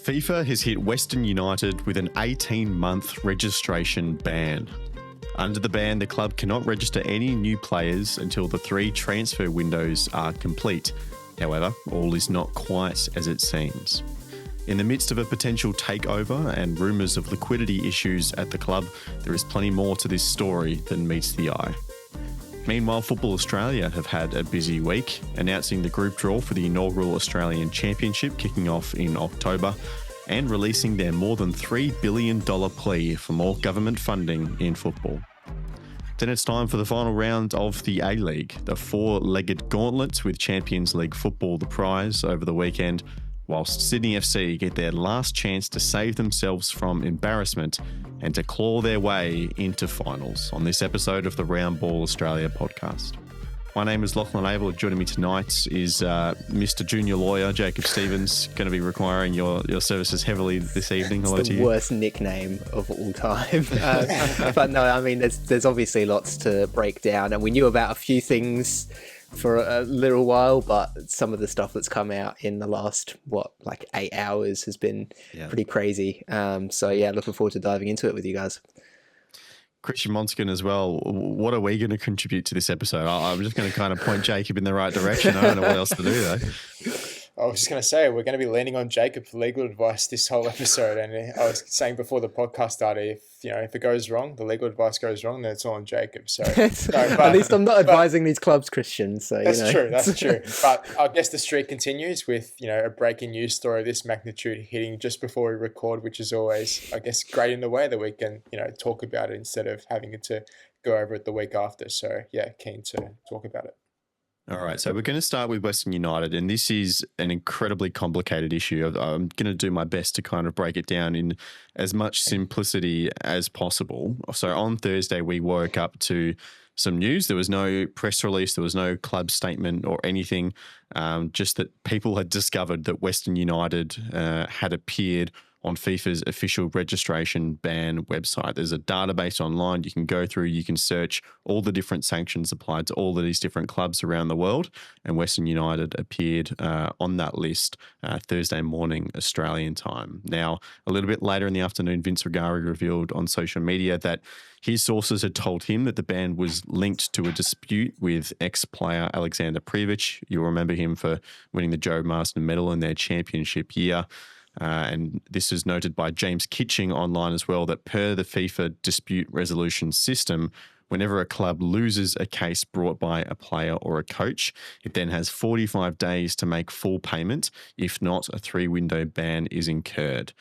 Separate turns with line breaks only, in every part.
FIFA has hit Western United with an 18-month registration ban. Under the ban, the club cannot register any new players until the 3 transfer windows are complete. However, all is not quite as it seems. In the midst of a potential takeover and rumours of liquidity issues at the club, there is plenty more to this story than meets the eye. Meanwhile, Football Australia have had a busy week, announcing the group draw for the inaugural Australian Championship kicking off in October and releasing their more than $3 billion plea for more government funding in football. Then it's time for the final round of the A-League, the 4-legged gauntlet with Champions League football the prize over the weekend, whilst Sydney FC get their last chance to save themselves from embarrassment and to claw their way into finals on this episode of the Round Ball Australia podcast. My name is Lachlan Avil. Joining me tonight is Mr. Junior Lawyer Jacob Stevens, going to be requiring your services heavily this evening. Hello to you.
It's the worst nickname of all time. But no, I mean, there's obviously lots to break down, and we knew about a few things for a little while, but some of the stuff that's come out in the last 8 hours has been pretty crazy. So yeah, looking forward to diving into it with you guys.
Christian Montegan as well. What are we going to contribute to this episode? I'm just going to kind of point Jacob in the right direction. I don't know what else to do though.
I was just going to say, we're going to be leaning on Jacob for legal advice this whole episode. And I was saying before the podcast started, if it goes wrong, the legal advice goes wrong, then it's all on Jacob. So
at least I'm not advising these clubs, Christian. So
that's true. That's true. But I guess the streak continues with, a breaking news story of this magnitude hitting just before we record, which is always, I guess, great in the way that we can, talk about it instead of having it to go over it the week after. So yeah, keen to talk about it.
All right, so we're going to start with Western United, and this is an incredibly complicated issue. I'm going to do my best to kind of break it down in as much simplicity as possible. So on Thursday, we woke up to some news. There was no press release, there was no club statement or anything, just that people had discovered that Western United had appeared on FIFA's official registration ban website. There's a database online you can go through, you can search all the different sanctions applied to all of these different clubs around the world, and Western United appeared on that list Thursday morning Australian time. Now, a little bit later in the afternoon, Vince Regari revealed on social media that his sources had told him that the ban was linked to a dispute with ex-player Alexander Prijovic. You'll remember him for winning the Joe Marsden medal in their championship year. And this is noted by James Kitching online as well, that per the FIFA dispute resolution system, whenever a club loses a case brought by a player or a coach, it then has 45 days to make full payment. If not, a 3-window ban is incurred.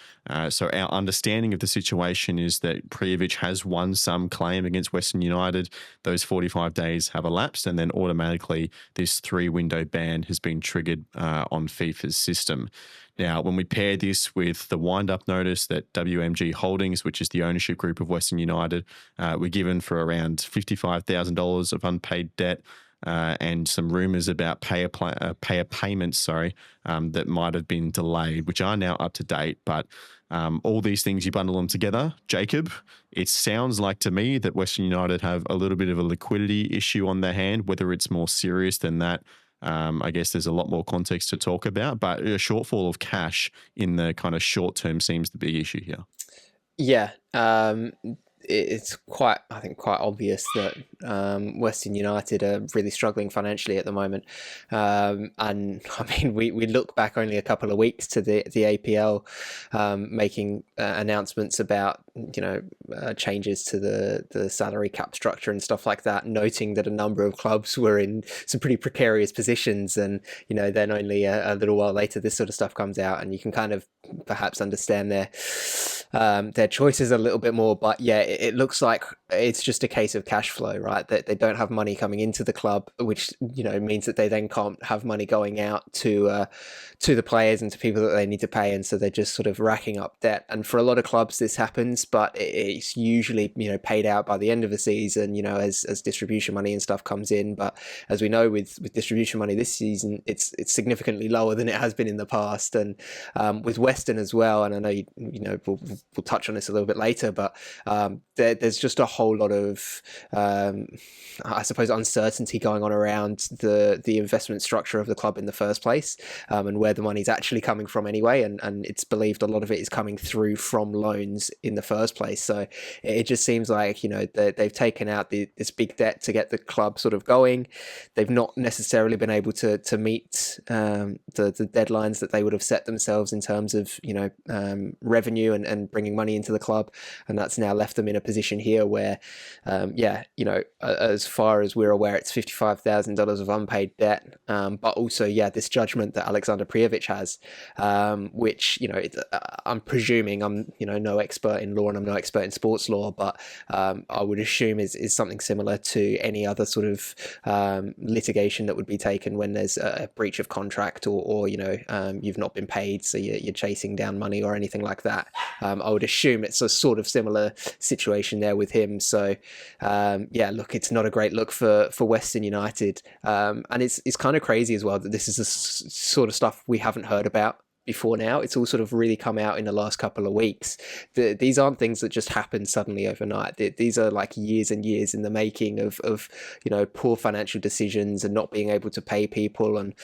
So our understanding of the situation is that Prijovic has won some claim against Western United. Those 45 days have elapsed, and then automatically this 3-window ban has been triggered on FIFA's system. Now, when we pair this with the wind-up notice that WMG Holdings, which is the ownership group of Western United, were given for around $55,000 of unpaid debt, and some rumours about payer payments, that might have been delayed, which are now up to date. But all these things, you bundle them together, Jacob, it sounds like to me that Western United have a little bit of a liquidity issue on their hand. Whether it's more serious than that, I guess there's a lot more context to talk about, but a shortfall of cash in the kind of short term seems the big issue here.
Yeah, it's quite obvious that Western United are really struggling financially at the moment. And I mean, we look back only a couple of weeks to the APL making announcements about changes to the salary cap structure and stuff like that, noting that a number of clubs were in some pretty precarious positions, and then only a little while later this sort of stuff comes out, and you can kind of perhaps understand their choices a little bit more. But yeah, it looks like it's just a case of cash flow, right? That they don't have money coming into the club, which means that they then can't have money going out to the players and to people that they need to pay, and so they're just sort of racking up debt. And for a lot of clubs this happens, but it's usually paid out by the end of the season, as distribution money and stuff comes in. But as we know, with distribution money this season, it's significantly lower than it has been in the past. And with Western as well, and I know we'll touch on this a little bit later, but there's just a whole lot of, I suppose, uncertainty going on around the investment structure of the club in the first place, and where the money's actually coming from anyway. And it's believed a lot of it is coming through from loans in the first place. So it just seems like, they've taken out this big debt to get the club sort of going. They've not necessarily been able to meet the deadlines that they would have set themselves in terms of revenue and bringing money into the club, and that's now left them in a position here where as far as we're aware, it's $55,000 of unpaid debt, but also this judgment that Alexander Prijovic has, which I'm presuming, I'm no expert in law and I'm no expert in sports law, but I would assume is something similar to any other sort of litigation that would be taken when there's a breach of contract or you've not been paid, so you're chasing down money or anything like that. I would assume it's a sort of similar situation there with him. So look, it's not a great look for Western United, and it's kind of crazy as well that this is the sort of stuff we haven't heard about before now. It's all sort of really come out in the last couple of weeks. These aren't things that just happen suddenly overnight. These are like years and years in the making of poor financial decisions and not being able to pay people, and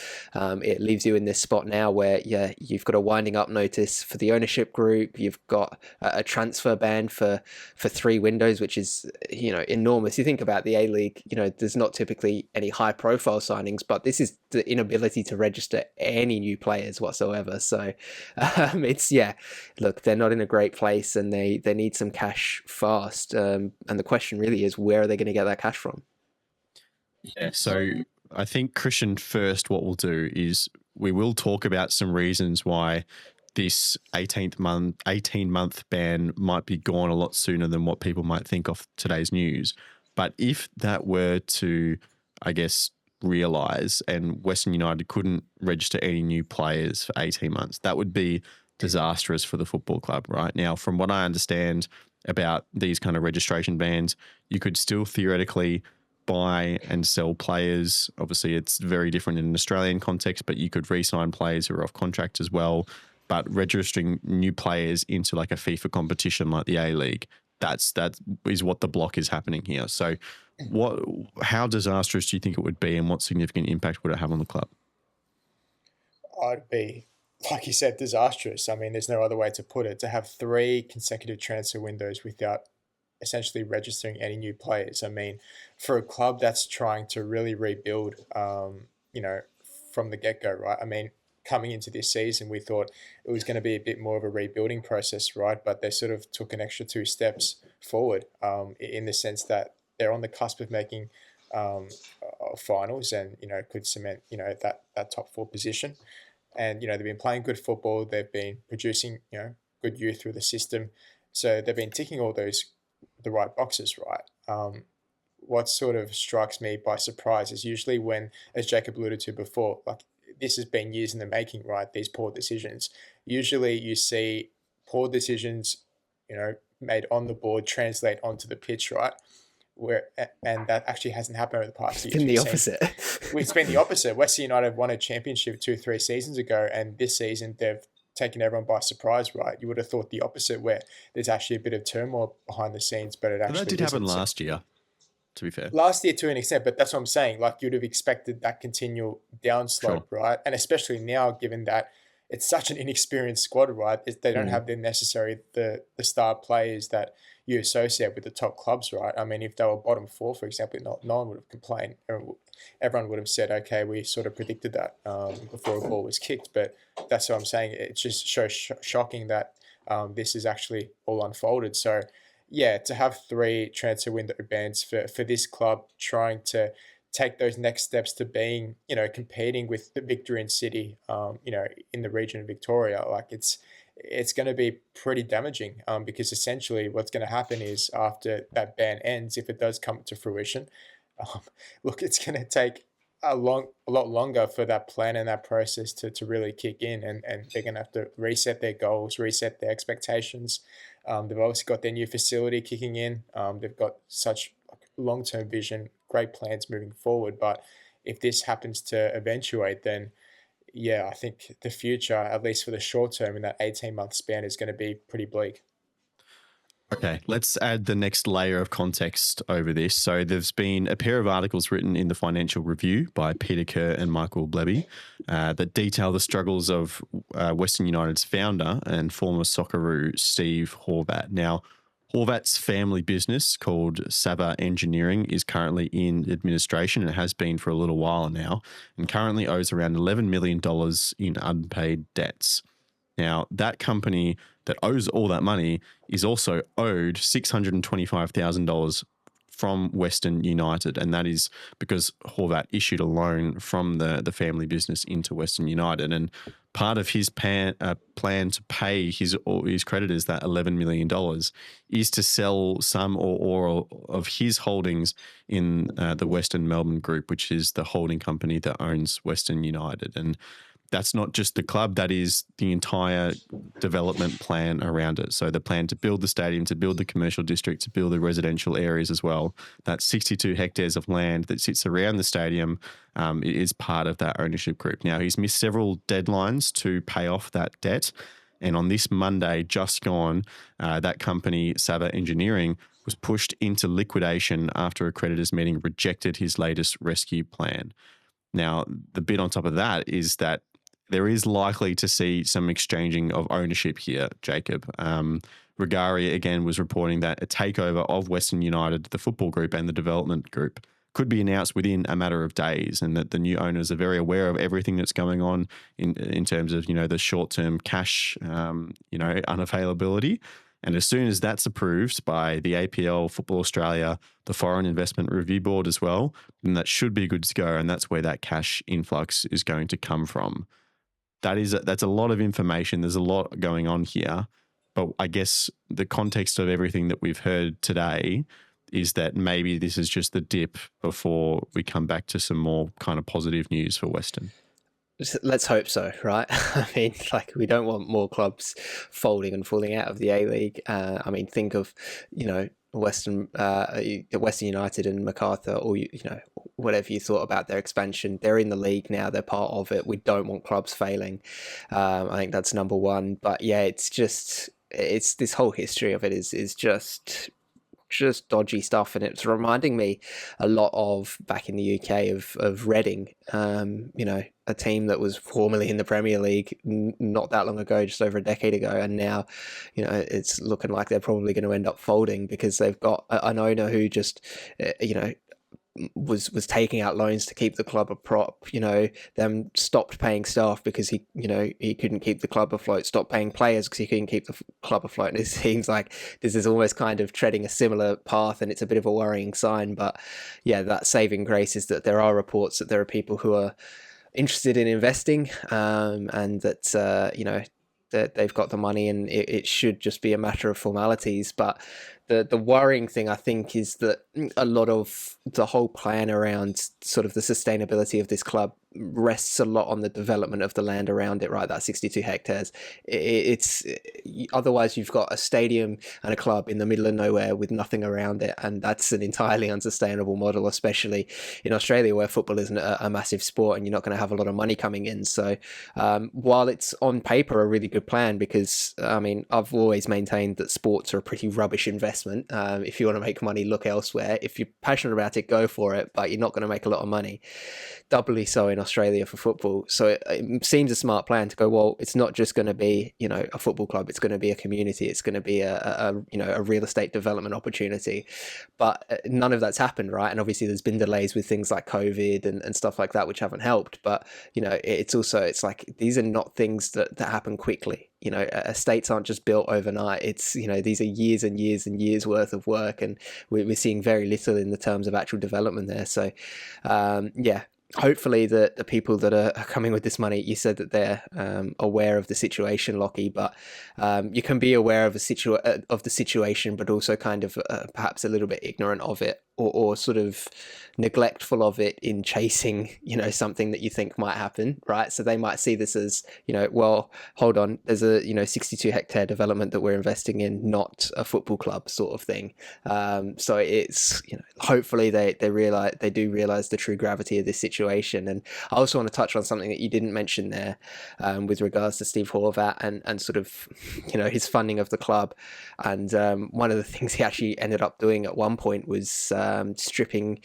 it leaves you in this spot now where you've got a winding up notice for the ownership group. You've got a transfer ban for 3 windows, which is enormous. You think about the A-League, there's not typically any high profile signings, but this is the inability to register any new players whatsoever. So look, they're not in a great place, and they need some cash fast. And the question really is, where are they going to get that cash from?
Yeah, so I think, Christian, first what we'll do is we will talk about some reasons why this 18-month ban might be gone a lot sooner than what people might think of today's news. But if that were to, I guess, realise and Western United couldn't register any new players for 18 months, that would be disastrous for the football club. Right now, from what I understand about these kind of registration bans, you could still theoretically buy and sell players. Obviously, it's very different in an Australian context, but you could re-sign players who are off contract as well. But registering new players into like a FIFA competition like the A-League, that is what the block is happening here. So how disastrous do you think it would be, and what significant impact would it have on the club?
I'd be, like you said, disastrous. I mean, there's no other way to put it. To have 3 consecutive transfer windows without essentially registering any new players. I mean, for a club that's trying to really rebuild, from the get-go, right? I mean, coming into this season, we thought it was going to be a bit more of a rebuilding process, right? But they sort of took an extra 2 steps forward, in the sense that they're on the cusp of making finals, and could cement that top 4 position. And they've been playing good football. They've been producing good youth through the system, so they've been ticking all the right boxes, right? What sort of strikes me by surprise is usually when, as Jacob alluded to before, like, this has been years in the making, right? These poor decisions. Usually you see poor decisions, made on the board translate onto the pitch, right? And that actually hasn't happened over the past years.
It's been the opposite.
It's been the opposite. Western United won a championship 2-3 seasons ago, and this season they've taken everyone by surprise, right? You would have thought the opposite, where there's actually a bit of turmoil behind the scenes, but that
did happen last year, to be fair.
Last year to an extent, but that's what I'm saying. Like, you'd have expected that continual downslope, right? And especially now, given that it's such an inexperienced squad, right? They don't have the necessary the star players that you associate with the top clubs, right? I mean, if they were bottom 4, for example, no one would have complained. Everyone would have said, okay, we sort of predicted that before a ball was kicked. But that's what I'm saying. It just shows shocking that this is actually all unfolded. So, yeah, to have 3 transfer window bans for this club trying to take those next steps to being, competing with the Victorian City, in the region of Victoria, like it's going to be pretty damaging, because essentially what's going to happen is, after that ban ends, if it does come to fruition, look, it's going to take a lot longer for that plan and that process to really kick in, and they're going to have to reset their goals, reset their expectations. They've obviously got their new facility kicking in. They've got such long-term vision, great plans moving forward. But if this happens to eventuate, then yeah, I think the future, at least for the short term, in that 18-month span, is going to be pretty bleak.
Okay, let's add the next layer of context over this. So there's been a pair of articles written in the Financial Review by Peter Kerr and Michael Bleby that detail the struggles of Western United's founder and former Socceroo Steve Horvat. Now, Horvat's family business called Sava Engineering is currently in administration and has been for a little while now, and currently owes around $11 million in unpaid debts. Now, that company that owes all that money is also owed $625,000 from Western United, and that is because Horvat issued a loan from the family business into Western United, and part of his plan to pay his creditors that $11 million is to sell some or all of his holdings in the Western Melbourne Group, which is the holding company that owns Western United. And that's not just the club, that is the entire development plan around it. So the plan to build the stadium, to build the commercial district, to build the residential areas as well. That 62 hectares of land that sits around the stadium is part of that ownership group. Now, he's missed several deadlines to pay off that debt. And on this Monday, just gone, that company, Sava Engineering, was pushed into liquidation after a creditors meeting rejected his latest rescue plan. Now, the bit on top of that is that there is likely to see some exchanging of ownership here, Jacob. Regari, again, was reporting that a takeover of Western United, the football group and the development group, could be announced within a matter of days, and that the new owners are very aware of everything that's going on in terms of, the short-term cash, unavailability. And as soon as that's approved by the APL, Football Australia, the Foreign Investment Review Board as well, then that should be good to go, and that's where that cash influx is going to come from. That's a lot of information. There's a lot going on here. But I guess the context of everything that we've heard today is that maybe this is just the dip before we come back to some more kind of positive news for Western.
Let's hope so, right? I mean, we don't want more clubs folding and falling out of the A-League. Think of, Western United and MacArthur, or whatever you thought about their expansion. They're in the league now. They're part of it. We don't want clubs failing. I think that's number one. But yeah, it's this whole history of it is just dodgy stuff, and it's reminding me a lot of back in the UK of Reading, a team that was formerly in the Premier League not that long ago, just over a decade ago, and now it's looking like they're probably going to end up folding because they've got an owner who just was taking out loans to keep the club a prop, them stopped paying staff because he couldn't keep the club afloat, stopped paying players because he couldn't keep the club afloat. And it seems like this is almost kind of treading a similar path, and it's a bit of a worrying sign. But yeah, that saving grace is that there are reports that there are people who are interested in investing, and that that they've got the money, and it should just be a matter of formalities. But the worrying thing, I think, is that a lot of the whole plan around sort of the sustainability of this club rests a lot on the development of the land around it, right? That 62 hectares. It's otherwise you've got a stadium and a club in the middle of nowhere with nothing around it, and that's an entirely unsustainable model, especially in Australia where football isn't a massive sport and you're not going to have a lot of money coming in. So while it's on paper a really good plan, because I've always maintained that sports are a pretty rubbish investment. If you want to make money, look elsewhere. If you're passionate about it, go for it, but you're not going to make a lot of money. Doubly so in Australia for football. So it seems a smart plan to go, well, it's not just going to be, a football club. It's going to be a community. It's going to be a real estate development opportunity. But none of that's happened, right? And obviously there's been delays with things like COVID and stuff like that, which haven't helped. But, it's like, these are not things that happen quickly. Estates aren't just built overnight. It's, these are years and years and years worth of work, and we're seeing very little in the terms of actual development there. So, hopefully the people that are coming with this money, you said that they're aware of the situation, Lockie, but you can be aware of the situation, but also kind of perhaps a little bit ignorant of it or sort of neglectful of it in chasing, something that you think might happen, right? So they might see this as, well, hold on, there's a 62-hectare development that we're investing in, not a football club sort of thing. So it's, hopefully they do realize the true gravity of this situation. And I also want to touch on something that you didn't mention there, with regards to Steve Horvath and sort of, his funding of the club. And one of the things he actually ended up doing at one point was stripping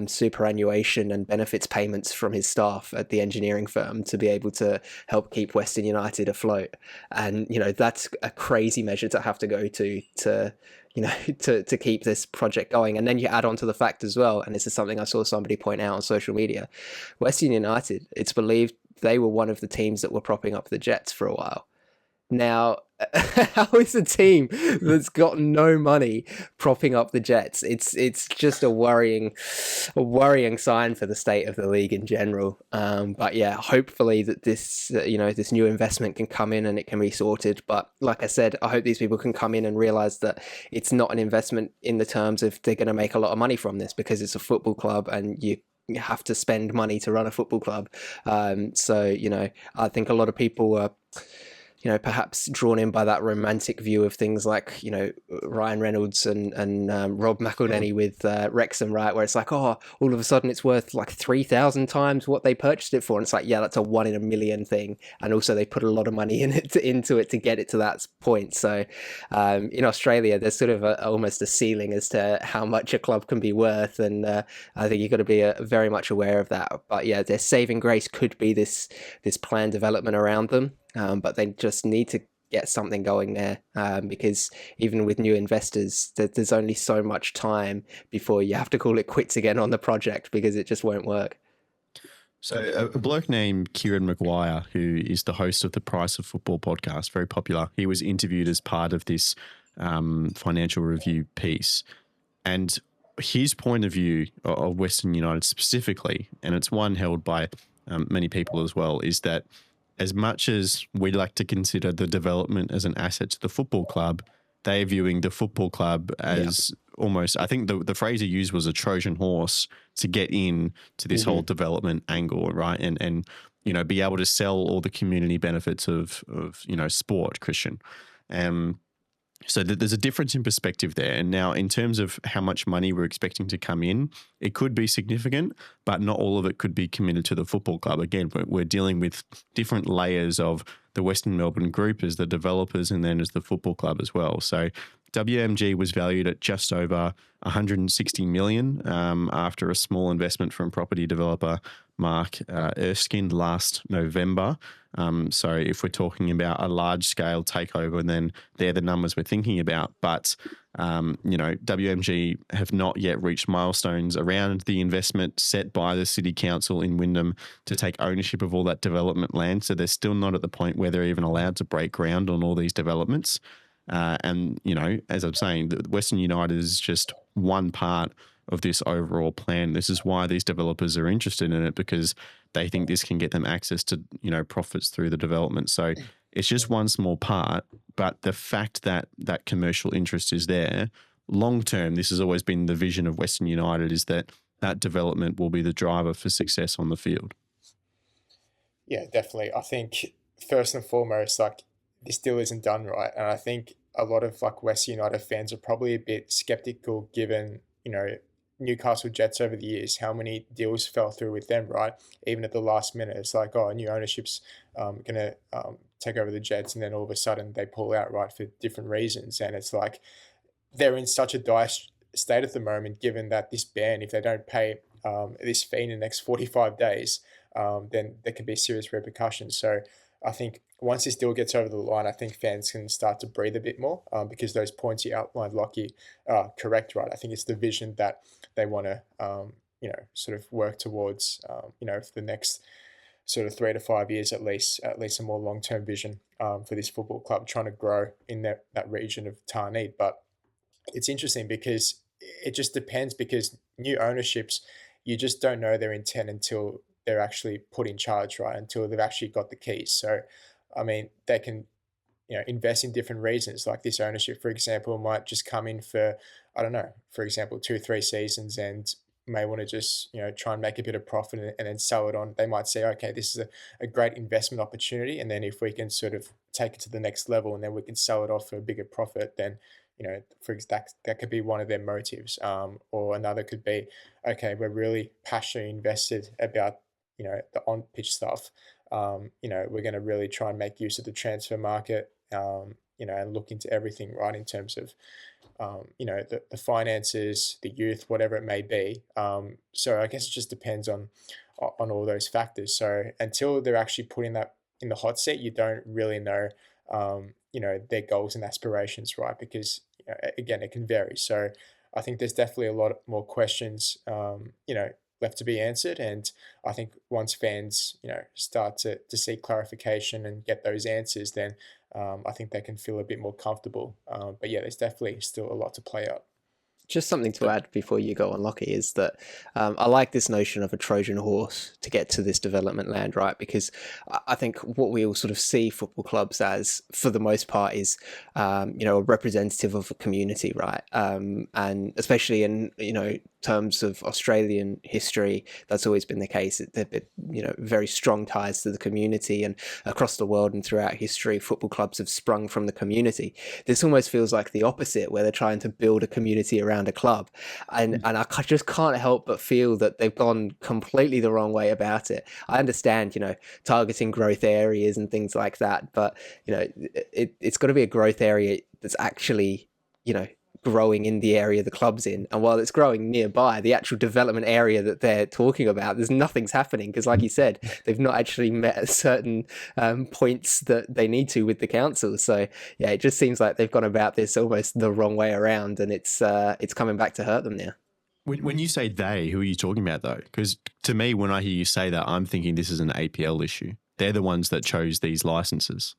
superannuation and benefits payments from his staff at the engineering firm to be able to help keep Western United afloat. And that's a crazy measure to have to go to to keep this project going. And then you add on to the fact as well, and this is something I saw somebody point out on social media, Western United, it's believed they were one of the teams that were propping up the Jets for a while. Now, how is a team that's got no money propping up the Jets? It's just a worrying sign for the state of the league in general. But yeah, hopefully that this this new investment can come in and it can be sorted. But like I said, I hope these people can come in and realize that it's not an investment in the terms of they're going to make a lot of money from this, because it's a football club and you have to spend money to run a football club. So I think a lot of people are perhaps drawn in by that romantic view of things like, Ryan Reynolds and Rob McElhenney with Wrexham, right? Where it's like, oh, all of a sudden it's worth like 3,000 times what they purchased it for. And it's like, yeah, that's a 1 in a million thing. And also they put a lot of money into it to get it to that point. So in Australia, there's sort of almost a ceiling as to how much a club can be worth. And I think you've got to be very much aware of that. But yeah, their saving grace could be this planned development around them. But they just need to get something going there, because even with new investors, there's only so much time before you have to call it quits again on the project, because it just won't work.
So a bloke named Kieran Maguire, who is the host of the Price of Football podcast, very popular, he was interviewed as part of this financial review piece. And his point of view of Western United specifically, and it's one held by many people as well, is that as much as we like to consider the development as an asset to the football club, they're viewing the football club as almost, I think the phrase he used was a Trojan horse to get in to this whole development angle, right? And be able to sell all the community benefits of sport, Christian. So there's a difference in perspective there. And now in terms of how much money we're expecting to come in, it could be significant, but not all of it could be committed to the football club. Again, we're dealing with different layers of the Western Melbourne group as the developers and then as the football club as well. So WMG was valued at just over 160 million after a small investment from property developer Mark Erskine last November. So if we're talking about a large-scale takeover, then they're the numbers we're thinking about. But, WMG have not yet reached milestones around the investment set by the City Council in Wyndham to take ownership of all that development land. So they're still not at the point where they're even allowed to break ground on all these developments. And, as I'm saying, the Western United is just one part of this overall plan. This is why these developers are interested in it, because they think this can get them access to, profits through the development. So it's just one small part, but the fact that that commercial interest is there, long term, this has always been the vision of Western United, is that development will be the driver for success on the field.
Yeah, definitely. I think first and foremost, this deal isn't done right. And I think a lot of Western United fans are probably a bit skeptical given, Newcastle Jets over the years, how many deals fell through with them, right? Even at the last minute, it's like, oh, new ownership's going to take over the Jets, and then all of a sudden they pull out, right, for different reasons. And it's like they're in such a dire state at the moment, given that this ban, if they don't pay this fee in the next 45 days, then there can be serious repercussions. So I think once this deal gets over the line, I think fans can start to breathe a bit more, because those points you outlined, Lockie, are correct, right? I think it's the vision that they want to, sort of work towards, for the next sort of 3 to 5 years at least a more long-term vision for this football club, trying to grow in that region of Tarnee. But it's interesting because it just depends, because new ownerships, you just don't know their intent until they're actually put in charge, right? Until they've actually got the keys. So, I mean, they can, invest in different reasons. Like this ownership, for example, might just come in for, I don't know, for example, 2, 3 seasons and may want to just, try and make a bit of profit and then sell it on. They might say, okay, this is a great investment opportunity. And then if we can sort of take it to the next level and then we can sell it off for a bigger profit, then, that could be one of their motives. Or another could be, okay, we're really passionately invested about, the on pitch stuff. We're going to really try and make use of the transfer market, and look into everything, right, in terms of, the finances, the youth, whatever it may be. So I guess it just depends on all those factors. So until they're actually putting that in the hot seat, you don't really know, their goals and aspirations, right? Because again, it can vary. So I think there's definitely a lot more questions, left to be answered. And I think once fans, start to seek clarification and get those answers, then I think they can feel a bit more comfortable. But yeah, there's definitely still a lot to play out.
Just something to add before you go on, Lockie, is that I like this notion of a Trojan horse to get to this development land, right? Because I think what we all sort of see football clubs as, for the most part, is a representative of a community, right? And especially in terms of Australian history, that's always been the case. There've been very strong ties to the community, and across the world and throughout history, football clubs have sprung from the community. This almost feels like the opposite, where they're trying to build a community around a club, and I just can't help but feel that they've gone completely the wrong way about it. I understand, targeting growth areas and things like that, but it's got to be a growth area that's actually growing in the area the club's in. And while it's growing nearby, the actual development area that they're talking about, there's nothing's happening, because like you said, they've not actually met certain points that they need to with the council. So yeah, it just seems like they've gone about this almost the wrong way around, and it's coming back to hurt them now.
When you say they, who are you talking about though? Because to me, when I hear you say that, I'm thinking this is an APL issue. They're the ones that chose these licenses.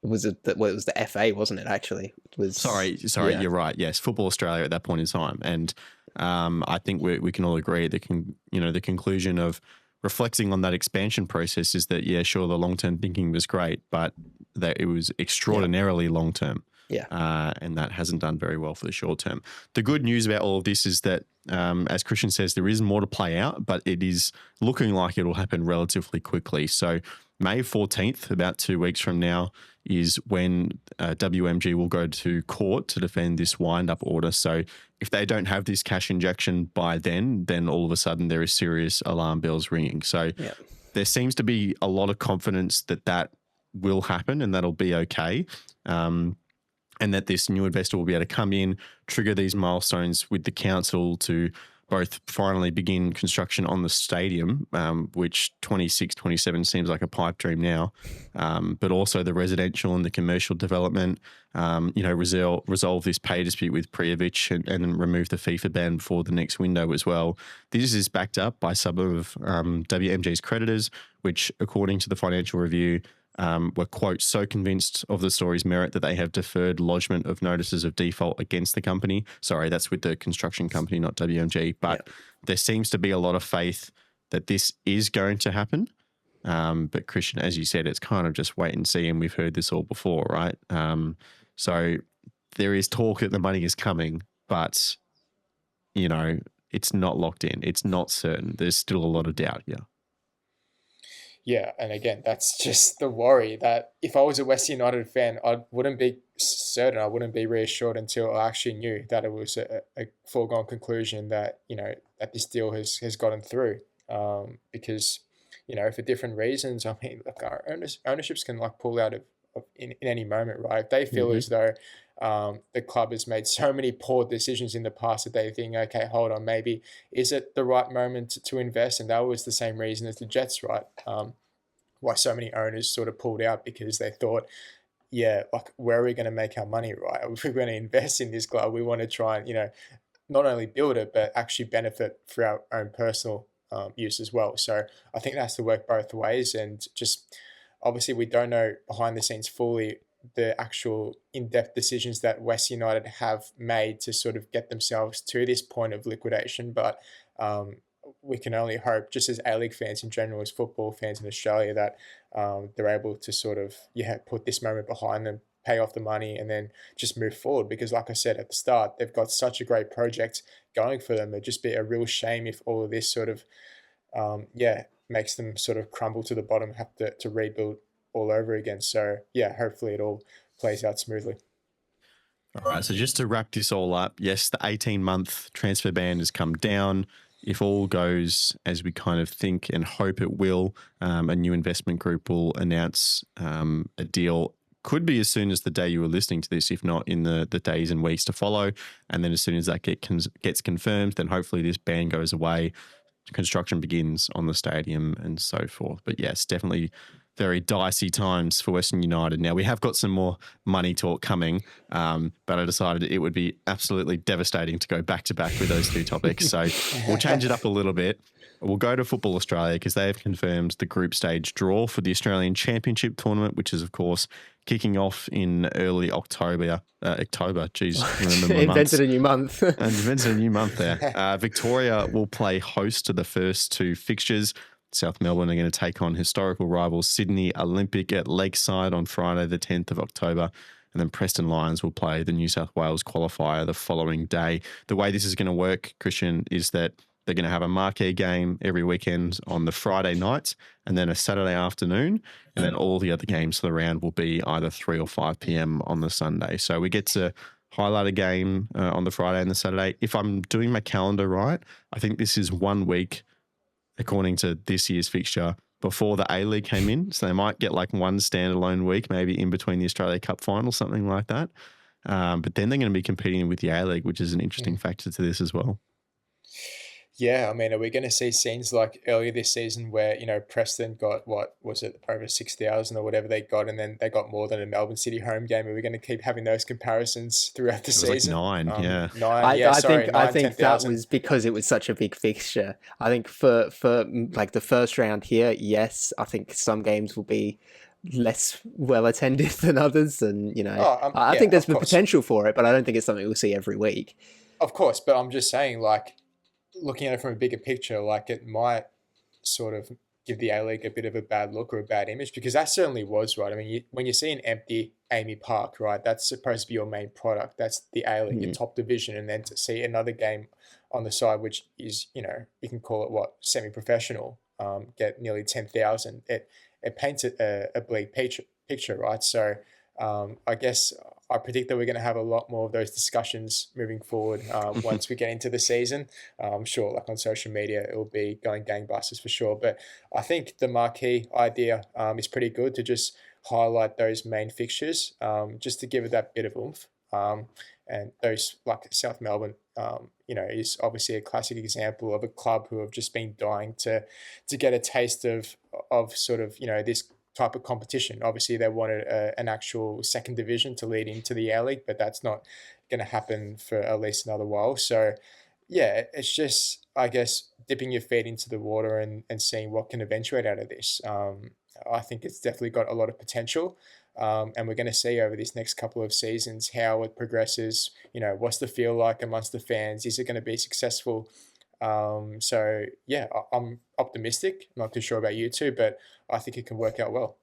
It was the FA, wasn't it? Actually, it was.
Sorry, yeah. You're right. Yes, Football Australia at that point in time, and I think we can all agree the conclusion of reflecting on that expansion process is that sure, the long term thinking was great, but that it was extraordinarily long term.
Yeah.
And that hasn't done very well for the short term. The good news about all of this is that, as Christian says, there is more to play out, but it is looking like it will happen relatively quickly. So May 14th, about 2 weeks from now, is when WMG will go to court to defend this wind-up order. So if they don't have this cash injection by then all of a sudden there is serious alarm bells ringing. So there seems to be a lot of confidence that will happen and that'll be okay. And that this new investor will be able to come in, trigger these milestones with the council to both finally begin construction on the stadium, which 26, 27 seems like a pipe dream now, but also the residential and the commercial development, resolve this pay dispute with Prijovic and remove the FIFA ban before the next window as well. This is backed up by some of WMG's creditors, which, according to the Financial Review, were, quote, so convinced of the story's merit that they have deferred lodgement of notices of default against the company. Sorry, that's with the construction company, not WMG. But there seems to be a lot of faith that this is going to happen. But Christian, as you said, it's kind of just wait and see. And we've heard this all before, right? So there is talk that the money is coming, but, it's not locked in. It's not certain. There's still a lot of doubt here.
Yeah, and again, that's just the worry that if I was a West United fan, I wouldn't be certain, I wouldn't be reassured until I actually knew that it was a foregone conclusion that, that this deal has gotten through. Because, for different reasons, I mean, look, our ownerships can pull out of in any moment, right? If they feel as though the club has made so many poor decisions in the past that they think, okay, hold on, maybe is it the right moment to invest? And that was the same reason as the Jets, right? Why so many owners sort of pulled out, because they thought, where are we going to make our money, right? If we're going to invest in this club, we want to try and, not only build it, but actually benefit for our own personal use as well. So I think that has to work both ways. And just obviously we don't know behind the scenes fully the actual in-depth decisions that West United have made to sort of get themselves to this point of liquidation. But we can only hope, just as A-League fans in general, as football fans in Australia, that they're able to sort of, put this moment behind them, pay off the money, and then just move forward. Because like I said at the start, they've got such a great project going for them. It'd just be a real shame if all of this sort of, makes them sort of crumble to the bottom, have to rebuild all over again. So yeah, hopefully it all plays out smoothly.
All right, so just to wrap this all up, yes, the 18-month transfer ban has come down. If all goes as we kind of think and hope it will, a new investment group will announce a deal. Could be as soon as the day you were listening to this, if not in the days and weeks to follow. And then as soon as that gets confirmed, then hopefully this ban goes away. Construction begins on the stadium and so forth. But yes, definitely very dicey times for Western United. Now, we have got some more money talk coming, but I decided it would be absolutely devastating to go back-to-back with those two topics. So we'll change it up a little bit. We'll go to Football Australia because they have confirmed the group stage draw for the Australian Championship tournament, which is, of course, kicking off in early October. Geez, remember my
Invented a new month.
Invented a new month there. Victoria will play host to the first two fixtures. South Melbourne are going to take on historical rivals Sydney Olympic at Lakeside on Friday, the 10th of October. And then Preston Lions will play the New South Wales qualifier the following day. The way this is going to work, Christian, is that they're going to have a marquee game every weekend on the Friday night and then a Saturday afternoon. And then all the other games for the round will be either 3 or 5 p.m. on the Sunday. So we get to highlight a game on the Friday and the Saturday. If I'm doing my calendar right, I think this is 1 week, according to this year's fixture, before the A-League came in. So they might get like one standalone week, maybe in between the Australia Cup final, something like that. But then they're going to be competing with the A-League, which is an interesting factor to this as well.
Yeah, I mean, are we going to see scenes like earlier this season where, Preston got, what was it, over 6,000 or whatever they got, and then they got more than a Melbourne City home game? Are we going to keep having those comparisons throughout the season?
Like 9, yeah.
9,
I think that was because it was such a big fixture. I think for like the first round here, yes, I think some games will be less well attended than others, and I think there's the potential for it, but I don't think it's something we'll see every week.
Of course, but I'm just saying, like, looking at it from a bigger picture, like, it might sort of give the A-League a bit of a bad look or a bad image, because that certainly was, right? I mean, when you see an empty Amy Park, right, that's supposed to be your main product. That's the A-League, your top division. And then to see another game on the side, which is, you can call it semi-professional, get nearly 10,000, it paints a bleak picture, right? So I guess I predict that we're going to have a lot more of those discussions moving forward once we get into the season. I'm sure, like, on social media, it will be going gangbusters for sure. But I think the marquee idea is pretty good, to just highlight those main fixtures, just to give it that bit of oomph. And those, like South Melbourne, is obviously a classic example of a club who have just been dying to get a taste of sort of, this type of competition. Obviously, they wanted an actual second division to lead into the A-League, but that's not going to happen for at least another while. So, yeah, it's just, I guess, dipping your feet into the water and seeing what can eventuate out of this. I think it's definitely got a lot of potential. And we're going to see over these next couple of seasons how it progresses. What's the feel like amongst the fans? Is it going to be successful? So yeah, I'm optimistic. I'm not too sure about you two, but I think it can work out well.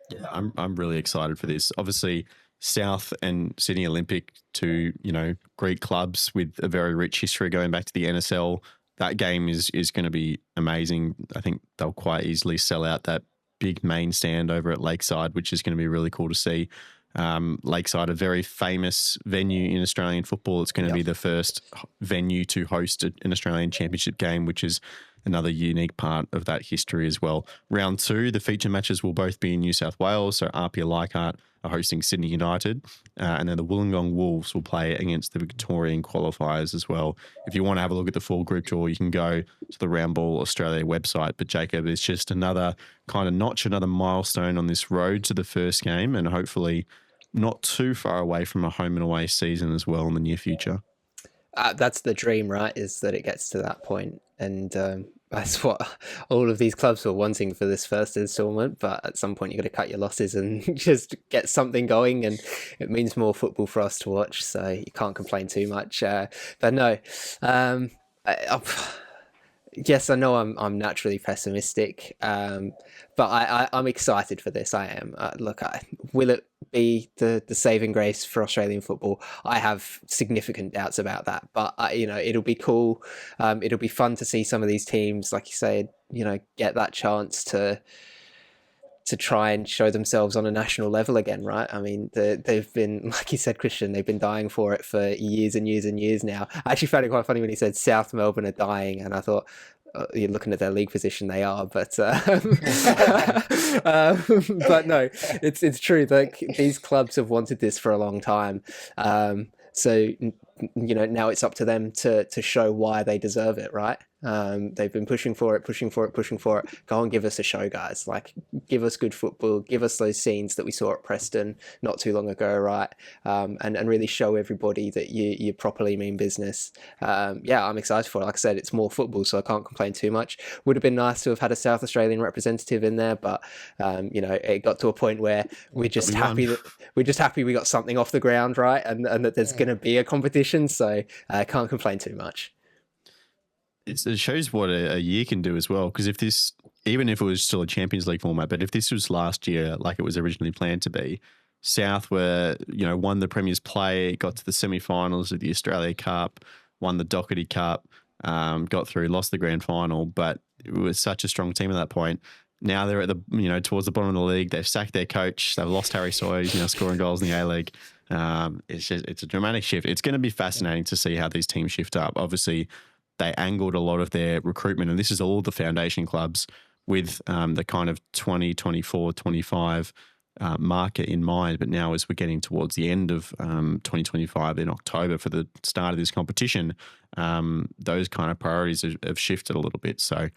Yeah, I'm really excited for this. Obviously, South and Sydney Olympic, two Greek clubs with a very rich history going back to the NSL. That game is going to be amazing. I think they'll quite easily sell out that big main stand over at Lakeside, which is going to be really cool to see. Lakeside, a very famous venue in Australian football. It's going to be the first venue to host an Australian Championship game, which is another unique part of that history as well. Round 2, the feature matches will both be in New South Wales. So RBA Leichhardt are hosting Sydney United, and then the Wollongong Wolves will play against the Victorian qualifiers as well. If you want to have a look at the full group draw, you can go to the Round Ball Australia website. But Jacob, it's just another kind of notch, another milestone on this road to the first game, and hopefully not too far away from a home and away season as well in the near future.
That's the dream, right? Is that it gets to that point, and that's what all of these clubs were wanting for this first installment. But at some point, you got to cut your losses and just get something going, and it means more football for us to watch. So you can't complain too much. But no, yes, I know I'm naturally pessimistic, but I'm excited for this. I am. Look, will it be the saving grace for Australian football. I have significant doubts about that, but it'll be cool. It'll be fun to see some of these teams, like you said, get that chance to try and show themselves on a national level again, right? I mean, they've been, like you said, Christian, they've been dying for it for years and years and years now. I actually found it quite funny when he said South Melbourne are dying, and I thought, you're looking at their league position, they are, but but no, it's true. Like, these clubs have wanted this for a long time, so now it's up to them to show why they deserve it, right? They've been pushing for it. Go and give us a show, guys. Like, give us good football, give us those scenes that we saw at Preston not too long ago, right? And really show everybody that you properly mean business. I'm excited for it. Like I said, it's more football, so I can't complain too much. Would have been nice to have had a South Australian representative in there, but it got to a point where we're just happy we got something off the ground, right? And that there's going to be a competition, so I can't complain too much.
It shows what a year can do as well, because even if it was still a Champions League format, but if this was last year like it was originally planned to be, South won the Premier's Play, got to the semi-finals of the Australia Cup, won the Doherty Cup, got through, lost the grand final, but it was such a strong team at that point. Now they're at the towards the bottom of the league. They've sacked their coach. They've lost Harry Soys, scoring goals in the A-League. It's a dramatic shift. It's going to be fascinating to see how these teams shift up. Obviously, they angled a lot of their recruitment, and this is all the foundation clubs with the kind of 2024, 25 market in mind. But now, as we're getting towards the end of 2025 in October for the start of this competition, those kind of priorities have shifted a little bit. So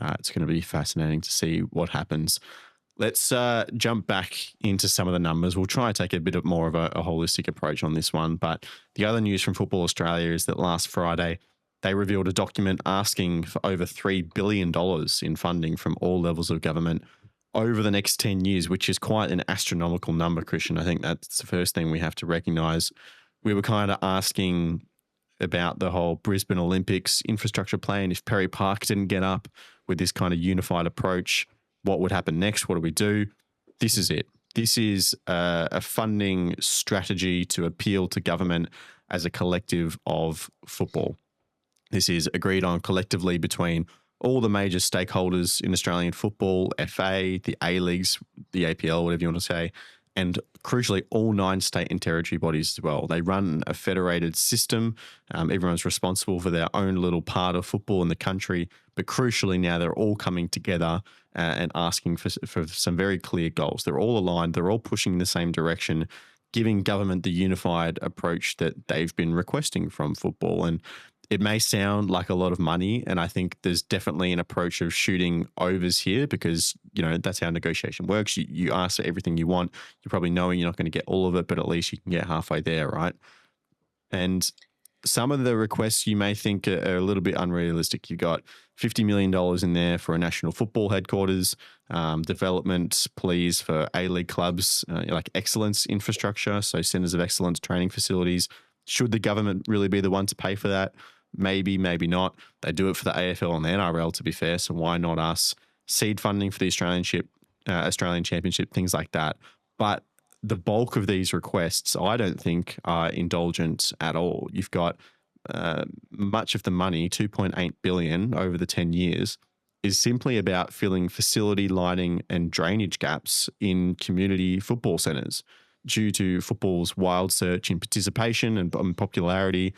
it's going to be fascinating to see what happens. Let's jump back into some of the numbers. We'll try and take a bit more of a holistic approach on this one. But the other news from Football Australia is that last Friday, they revealed a document asking for over $3 billion in funding from all levels of government over the next 10 years, which is quite an astronomical number, Christian. I think that's the first thing we have to recognise. We were kind of asking about the whole Brisbane Olympics infrastructure plan. If Perry Park didn't get up with this kind of unified approach, what would happen next? What do we do? This is it. This is a funding strategy to appeal to government as a collective of football. This is agreed on collectively between all the major stakeholders in Australian football, FA, the A-Leagues, the APL, whatever you want to say, and crucially, all 9 state and territory bodies as well. They run a federated system. Everyone's responsible for their own little part of football in the country, but crucially now they're all coming together and asking for some very clear goals. They're all aligned. They're all pushing in the same direction, giving government the unified approach that they've been requesting from football. And it may sound like a lot of money, and I think there's definitely an approach of shooting overs here because, that's how negotiation works. You ask for everything you want. You're probably knowing you're not going to get all of it, but at least you can get halfway there, right? And some of the requests you may think are a little bit unrealistic. You've got $50 million in there for a national football headquarters, development please for A-League clubs, like excellence infrastructure, so centres of excellence, training facilities. Should the government really be the one to pay for that? Maybe, maybe not. They do it for the AFL and the NRL, to be fair, so why not us? Seed funding for the Australian Championship, things like that. But the bulk of these requests, I don't think, are indulgent at all. You've got much of the money, $2.8 billion over the 10 years, is simply about filling facility lighting and drainage gaps in community football centres. Due to football's wild surge in participation and popularity,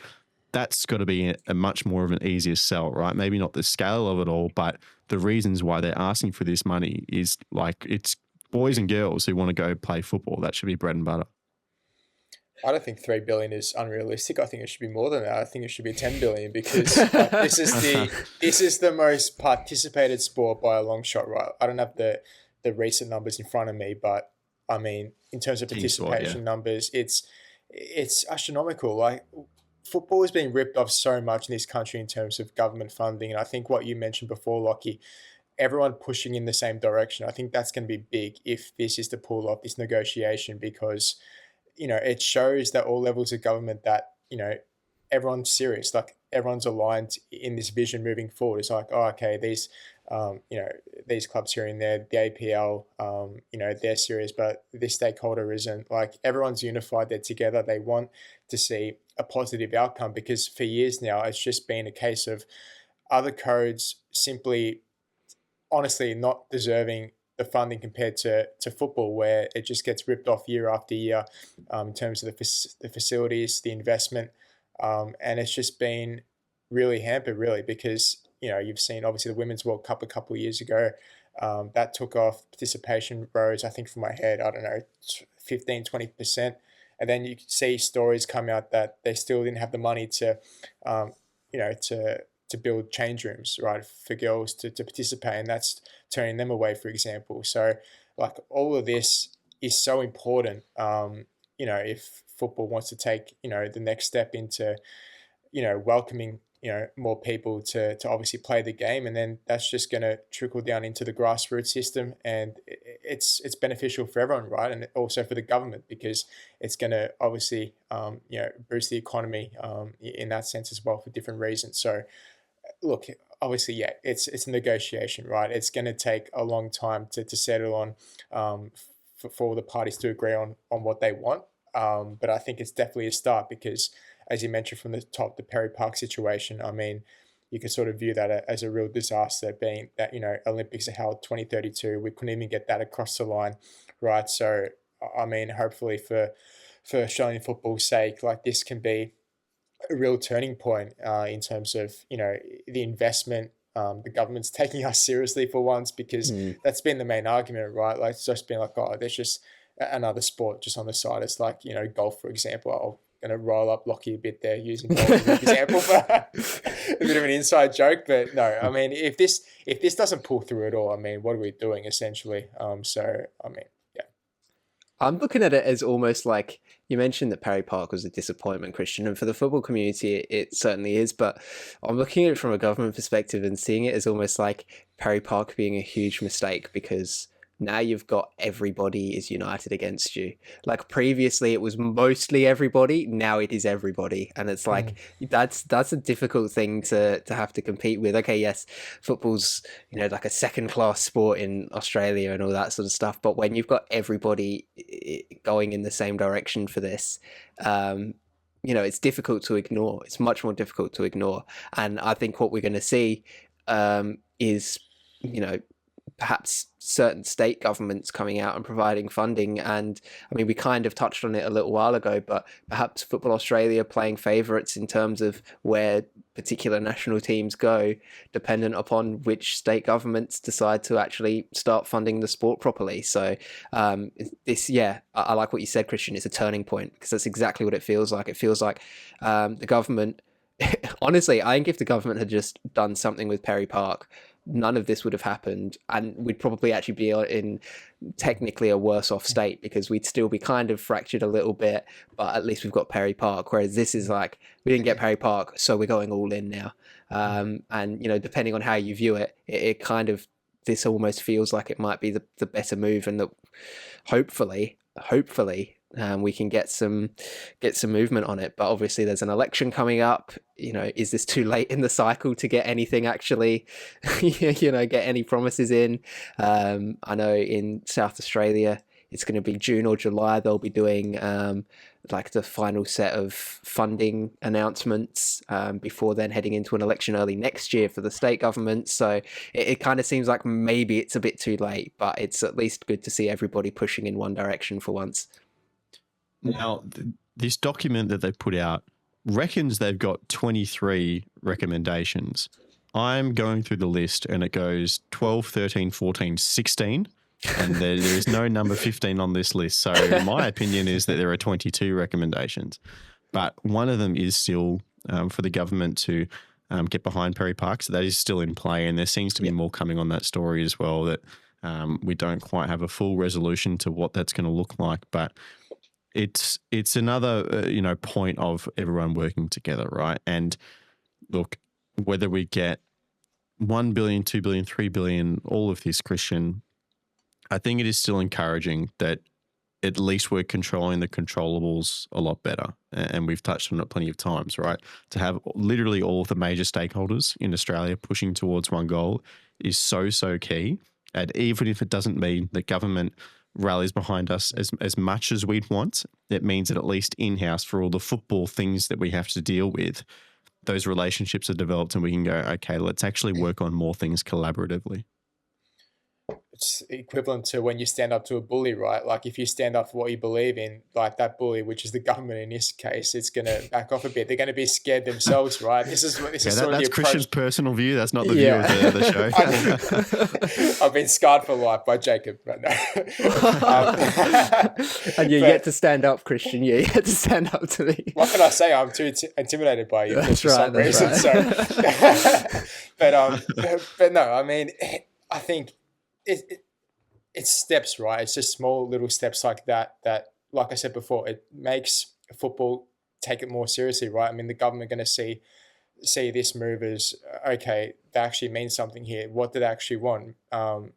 that's got to be a much more of an easier sell, right? Maybe not the scale of it all, but the reasons why they're asking for this money is like it's boys and girls who want to go play football. That should be bread and butter.
I don't think 3 billion is unrealistic. I think it should be more than that. I think it should be 10 billion because this is the most participated sport by a long shot, right? I don't have the recent numbers in front of me, but I mean, in terms of participation numbers, it's astronomical. Like, football is being ripped off so much in this country in terms of government funding. And I think what you mentioned before, Lockie, everyone pushing in the same direction. I think that's going to be big if this is to pull off this negotiation because, it shows that all levels of government that, everyone's serious, like everyone's aligned in this vision moving forward. It's like, oh, okay, these you know, these clubs here and there, the APL, you know, they're serious, but this stakeholder isn't. Like, everyone's unified, they're together, they want to see a positive outcome, because for years now, it's just been a case of other codes simply, honestly, not deserving the funding compared to football, where it just gets ripped off year after year, in terms of the facilities, the investment. And it's just been really hampered, really, because, you know, you've seen obviously the Women's World Cup a couple of years ago. That took off, participation rose, I think from my head, I don't know, 15-20%. And then you see stories come out that they still didn't have the money to, you know, to build change rooms, right, for girls to participate, and that's turning them away, for example. So, like, all of this is so important, you know, if football wants to take, you know, the next step into, you know, welcoming, you know, more people to obviously play the game, and then that's just going to trickle down into the grassroots system, and it's beneficial for everyone, right, and also for the government, because it's going to obviously, you know, boost the economy, in that sense as well, for different reasons. So, look, obviously, yeah, it's a negotiation, right? It's going to take a long time to settle on, for all the parties to agree on what they want. But I think it's definitely a start, because, as you mentioned from the top, the Perry Park situation, I mean, you could sort of view that as a real disaster, being that, you know, Olympics are held 2032. We couldn't even get that across the line, right? So, I mean, hopefully for Australian football's sake, like, this can be a real turning point, in terms of, you know, the investment. The government's taking us seriously for once, because that's been the main argument, right? Like, it's just been like, oh, there's just another sport just on the side. It's like, you know, golf, for example. I'm going to roll up Lockie a bit there using golf as an example, but a bit of an inside joke. But no, I mean, if this doesn't pull through at all, I mean, what are we doing essentially? So, I mean, yeah.
I'm looking at it as almost like, you mentioned that Perry Park was a disappointment, Christian, and for the football community, it certainly is. But I'm looking at it from a government perspective and seeing it as almost like Perry Park being a huge mistake, because now you've got everybody is united against you. Like, previously it was mostly everybody, now it is everybody, and it's like that's a difficult thing to have to compete with. Okay, yes, football's, you know, like a second class sport in Australia and all that sort of stuff, but when you've got everybody going in the same direction for this, you know, it's difficult to ignore. It's much more difficult to ignore, and I think what we're going to see, is, you know, perhaps certain state governments coming out and providing funding. And I mean, we kind of touched on it a little while ago, but perhaps Football Australia playing favourites in terms of where particular national teams go, dependent upon which state governments decide to actually start funding the sport properly. So this, yeah, I like what you said, Christian. It's a turning point, because that's exactly what it feels like. It feels like the government, honestly, I think if the government had just done something with Perry Park, none of this would have happened, and we'd probably actually be in technically a worse off state, because we'd still be kind of fractured a little bit, but at least we've got Perry Park. Whereas this is like, we didn't get Perry Park, so we're going all in now. And, you know, depending on how you view it, it kind of, this almost feels like it might be the better move, and that hopefully we can get some movement on it. But obviously there's an election coming up. You know, is this too late in the cycle to get anything actually, you know, get any promises in? I know in South Australia it's going to be June or July. They'll be doing like the final set of funding announcements before then heading into an election early next year for the state government. So it kind of seems like maybe it's a bit too late, but it's at least good to see everybody pushing in one direction for once.
Now, this document that they put out reckons they've got 23 recommendations. I'm going through the list and it goes 12, 13, 14, 16. And there is no number 15 on this list. So my opinion is that there are 22 recommendations. But one of them is still for the government to get behind Perry Park. So that is still in play. And there seems to be more coming on that story as well, that we don't quite have a full resolution to what that's going to look like. But it's another, you know, point of everyone working together, right? And look, whether we get 1 billion, 2 billion, 3 billion, all of this, Christian, I think it is still encouraging that at least we're controlling the controllables a lot better. And we've touched on it plenty of times, right? To have literally all of the major stakeholders in Australia pushing towards one goal is so, so key. And even if it doesn't mean the government rallies behind us as much as we'd want, it means that at least in-house for all the football things that we have to deal with, those relationships are developed and we can go, okay, let's actually work on more things collaboratively.
It's equivalent to when you stand up to a bully, right? Like if you stand up for what you believe in, like that bully, which is the government in this case, it's going to back off a bit. They're going to be scared themselves, right? This is sort of
that's
the approach.
Christian's personal view. That's not the view of the
show. I've been scarred for life by Jacob. But no.
And you're yet to stand up, Christian. You're yet to stand up to me.
What can I say? I'm too intimidated by you for some reason.
Right.
So, but no, I mean, I think it's steps, right? It's just small little steps like that, like I said before, it makes football take it more seriously, right? I mean, the government are going to see this move as, okay, that actually means something here. What do they actually want? And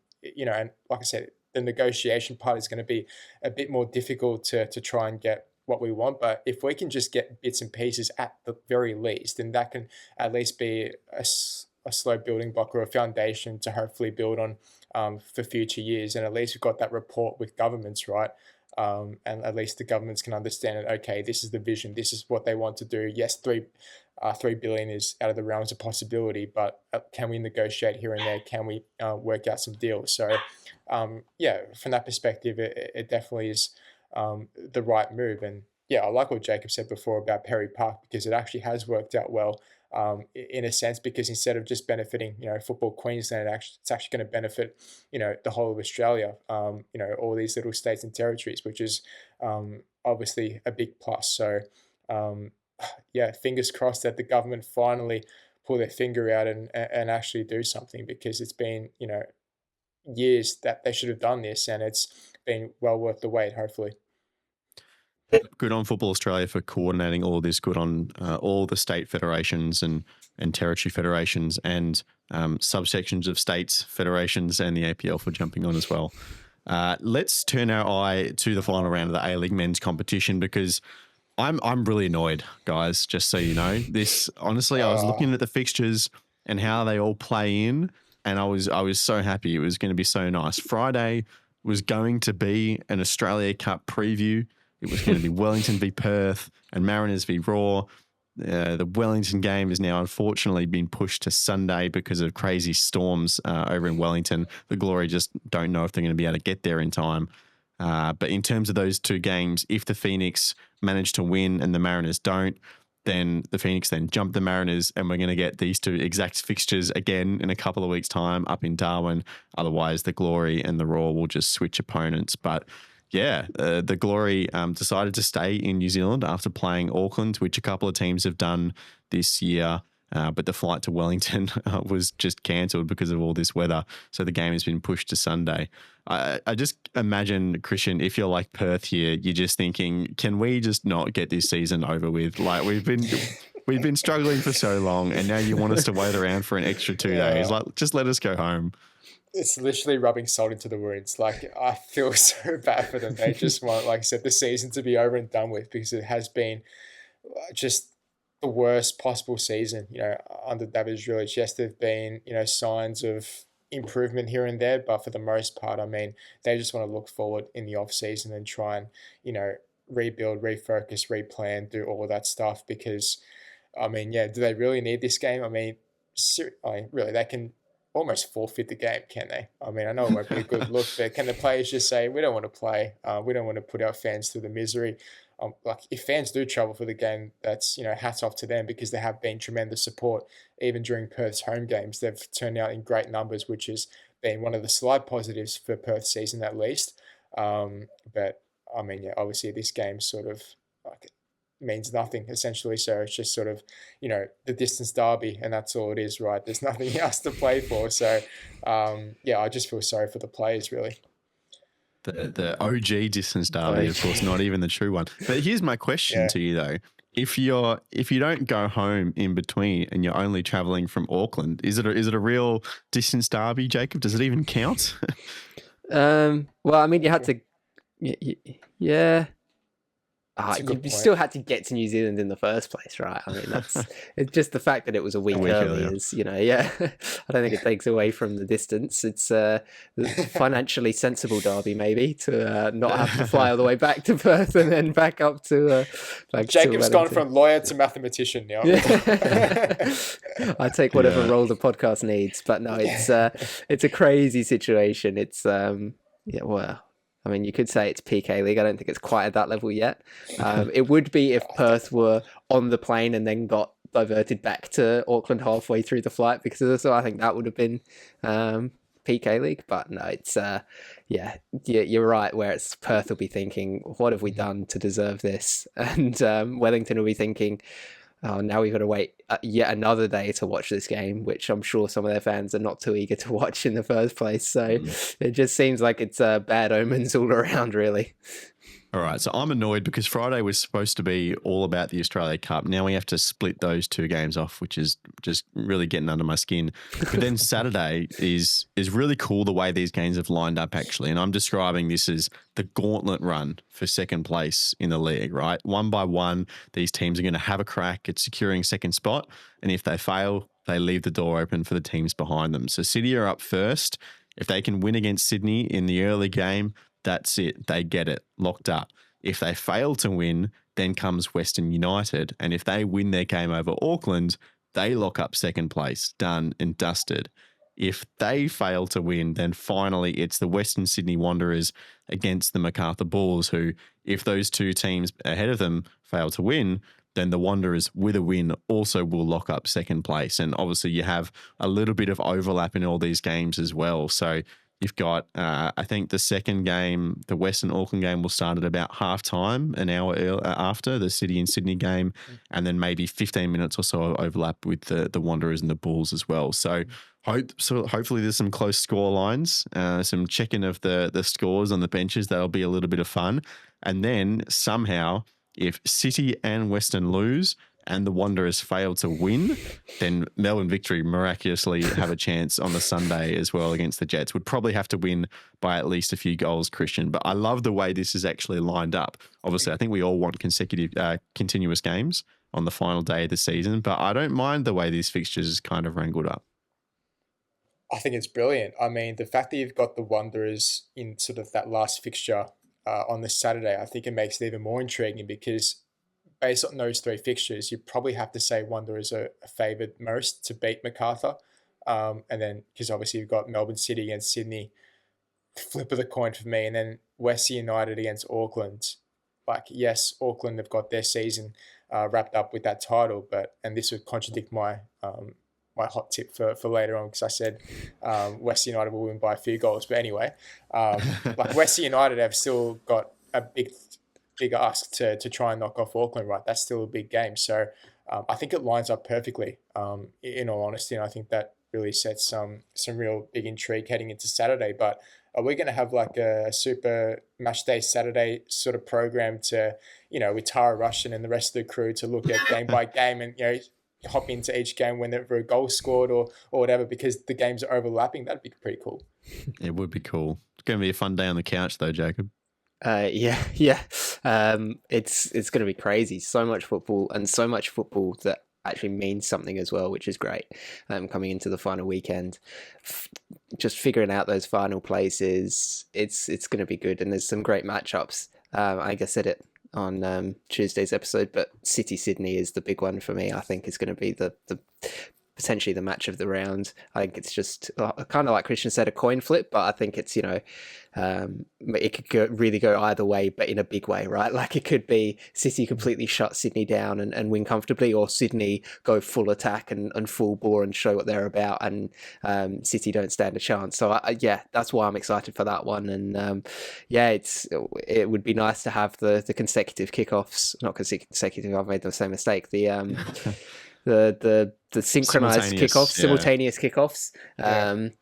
like I said, the negotiation part is going to be a bit more difficult to try and get what we want. But if we can just get bits and pieces at the very least, then that can at least be a slow building block or a foundation to hopefully build on for future years. And at least we've got that rapport with governments, right? And at least the governments can understand it. Okay, this is the vision. This is what they want to do. Yes, 3 billion is out of the realms of possibility, but can we negotiate here and there? Can we work out some deals? So, from that perspective, it definitely is the right move. And yeah, I like what Jacob said before about Perry Park, because it actually has worked out well. In a sense, because instead of just benefiting, Football Queensland, it's actually going to benefit, the whole of Australia, all these little states and territories, which is obviously a big plus. So, fingers crossed that the government finally pull their finger out and actually do something, because it's been, years that they should have done this, and it's been well worth the wait, hopefully.
Good on Football Australia for coordinating all of this. Good on all the state federations and territory federations and subsections of states federations and the APL for jumping on as well. Let's turn our eye to the final round of the A-League men's competition, because I'm really annoyed, guys, just so you know. This, honestly, I was looking at the fixtures and how they all play in, and I was so happy. It was going to be so nice. Friday was going to be an Australia Cup preview. It was going to be Wellington v Perth and Mariners v Raw. The Wellington game has now unfortunately been pushed to Sunday because of crazy storms over in Wellington. The Glory just don't know if they're going to be able to get there in time. But in terms of those two games, if the Phoenix manage to win and the Mariners don't, then the Phoenix then jump the Mariners, and we're going to get these two exact fixtures again in a couple of weeks' time up in Darwin. Otherwise, the Glory and the Raw will just switch opponents. But yeah, the Glory decided to stay in New Zealand after playing Auckland, which a couple of teams have done this year. But the flight to Wellington was just cancelled because of all this weather. So the game has been pushed to Sunday. I just imagine, Christian, if you're like Perth here, you're just thinking, can we just not get this season over with? Like we've been struggling for so long, and now you want us to wait around for an extra 2 days. Like, just let us go home.
It's literally rubbing salt into the wounds. Like, I feel so bad for them. They just want, like I said, the season to be over and done with, because it has been just the worst possible season, under David Drulich. Yes, there have been, signs of improvement here and there, but for the most part, I mean, they just want to look forward in the off season and try and, rebuild, refocus, replan, do all of that stuff, because, I mean, do they really need this game? I mean, really, they can almost forfeit the game, can they? I mean, I know it won't be a good look, but can the players just say, we don't want to play, we don't want to put our fans through the misery? Like, if fans do travel for the game, that's, hats off to them, because there have been tremendous support even during Perth's home games. They've turned out in great numbers, which has been one of the slight positives for Perth's season at least. But I mean, obviously this game sort of like means nothing essentially. So it's just sort of, the distance derby, and that's all it is, right? There's nothing else to play for. So I just feel sorry for the players, really.
The OG distance derby, of course, not even the true one. But here's my question to you though: if you don't go home in between and you're only traveling from Auckland, is it a real distance derby, Jacob? Does it even count?
Well, I mean, you had to Yeah.
That's a good
You
point.
still had to get to New Zealand in the first place, right? I mean, it's just the fact that it was a week early
earlier.
is, yeah. I don't think it takes away from the distance. It's a financially sensible derby, maybe, to not have to fly all the way back to Perth and then back up to
Jacob's gone
Wellington.
from lawyer to mathematician now.
Yeah. I take whatever
Yeah.
role the podcast needs, but no, it's a crazy situation. It's well, I mean, you could say it's PK League. I don't think it's quite at that level yet. It would be if Perth were on the plane and then got diverted back to Auckland halfway through the flight, because so I think that would have been PK League. But no, it's you're right. Where it's Perth will be thinking, what have we done to deserve this? And Wellington will be thinking, oh, now we've got to wait yet another day to watch this game, which I'm sure some of their fans are not too eager to watch in the first place. So it just seems like it's bad omens all around, really.
All right, so I'm annoyed because Friday was supposed to be all about the Australia Cup. Now we have to split those two games off, which is just really getting under my skin. But then Saturday is really cool the way these games have lined up, actually. And I'm describing this as the gauntlet run for second place in the league, right? One by one, these teams are going to have a crack at securing second spot. And if they fail, they leave the door open for the teams behind them. So City are up first. If they can win against Sydney in the early game, that's it. They get it locked up. If they fail to win, then comes Western United. And if they win their game over Auckland, they lock up second place, done and dusted. If they fail to win, then finally it's the Western Sydney Wanderers against the Macarthur Bulls, who, if those two teams ahead of them fail to win, then the Wanderers with a win also will lock up second place. And obviously you have a little bit of overlap in all these games as well. So you've got, I think the second game, the Western Auckland game, will start at about half time, an hour after the City and Sydney game, and then maybe 15 minutes or so overlap with the Wanderers and the Bulls as well. So hopefully there's some close score lines, some checking of the scores on the benches. That'll be a little bit of fun. And then somehow, if City and Western lose and the Wanderers fail to win, then Melbourne Victory miraculously have a chance on the Sunday as well against the Jets. Would probably have to win by at least a few goals, Christian. But I love the way this is actually lined up. Obviously, I think we all want continuous games on the final day of the season, but I don't mind the way these fixtures is kind of wrangled up.
I think it's brilliant. I mean, the fact that you've got the Wanderers in sort of that last fixture on this Saturday, I think it makes it even more intriguing because based on those three fixtures, you probably have to say Wanderers are favoured most to beat Macarthur. And then, because obviously you've got Melbourne City against Sydney, flip of the coin for me. And then West United against Auckland. Like, yes, Auckland have got their season wrapped up with that title, and this would contradict my my hot tip for later on because I said West United will win by a few goals. But anyway, like West United have still got a big ask to try and knock off Auckland, right? That's still a big game. So I think it lines up perfectly, in all honesty. And I think that really sets some real big intrigue heading into Saturday. But are we going to have like a super match day Saturday sort of program to, with Tara Russian and the rest of the crew to look at game by game and, hop into each game whenever a goal scored or whatever because the games are overlapping? That'd be pretty cool.
It would be cool. It's going to be a fun day on the couch though, Jacob.
Yeah. It's going to be crazy. So much football that actually means something as well, which is great. Coming into the final weekend, just figuring out those final places, it's going to be good. And there's some great matchups. I guess I said it on Tuesday's episode, but City Sydney is the big one for me. I think is going to be the potentially the match of the round. I think it's just kind of like Christian said, a coin flip, but I think it's, it could really go either way, but in a big way, right? Like it could be City completely shut Sydney down and win comfortably, or Sydney go full attack and full bore and show what they're about, and City don't stand a chance. So that's why I'm excited for that one. And it would be nice to have the consecutive kickoffs, not consecutive, I've made the same mistake. The synchronized kickoffs, simultaneous kickoffs, and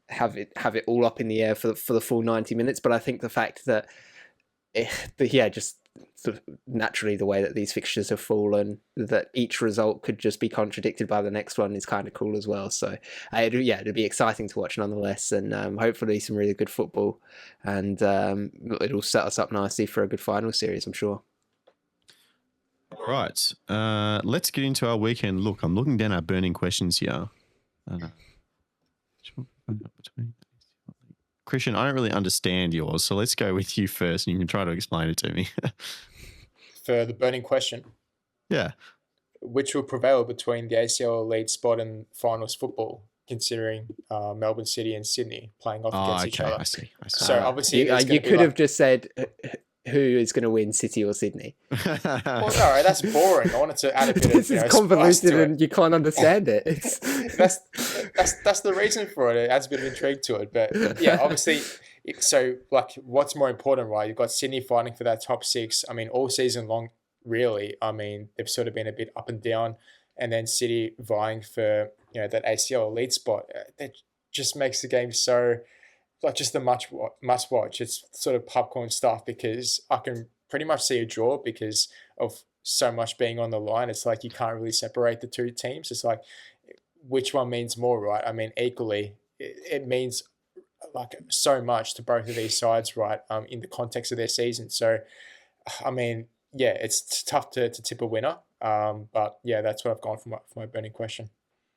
have it all up in the air for the full 90 minutes. But I think the fact that just naturally the way that these fixtures have fallen, that each result could just be contradicted by the next one is kind of cool as well. So it'll be exciting to watch nonetheless, and hopefully some really good football, and it'll set us up nicely for a good final series, I'm sure.
Right. Let's get into our weekend look. I'm looking down our burning questions here. Christian, I don't really understand yours, so let's go with you first and you can try to explain it to me.
For the burning question.
Yeah.
Which will prevail between the ACL lead spot and finals football, considering Melbourne City and Sydney playing off against each other?
I see.
So obviously,
you could have just said who is going to win, City or Sydney.
Well, no, that's boring. I wanted to add a bit
this
of
is convoluted and you can't understand it.
That's the reason for it. It adds a bit of intrigue to it. But yeah, obviously, so like, what's more important, right? You've got Sydney fighting for that top 6. I mean, all season long, really. I mean, they've sort of been a bit up and down, and then City vying for that ACL lead spot. That just makes the game so like just a must watch. It's sort of popcorn stuff because I can pretty much see a draw because of so much being on the line. It's like you can't really separate the two teams. It's like which one means more, right? I mean, equally, it means like so much to both of these sides, right? In the context of their season. So, I mean, yeah, it's tough to tip a winner. But yeah, that's what I've gone for my burning question.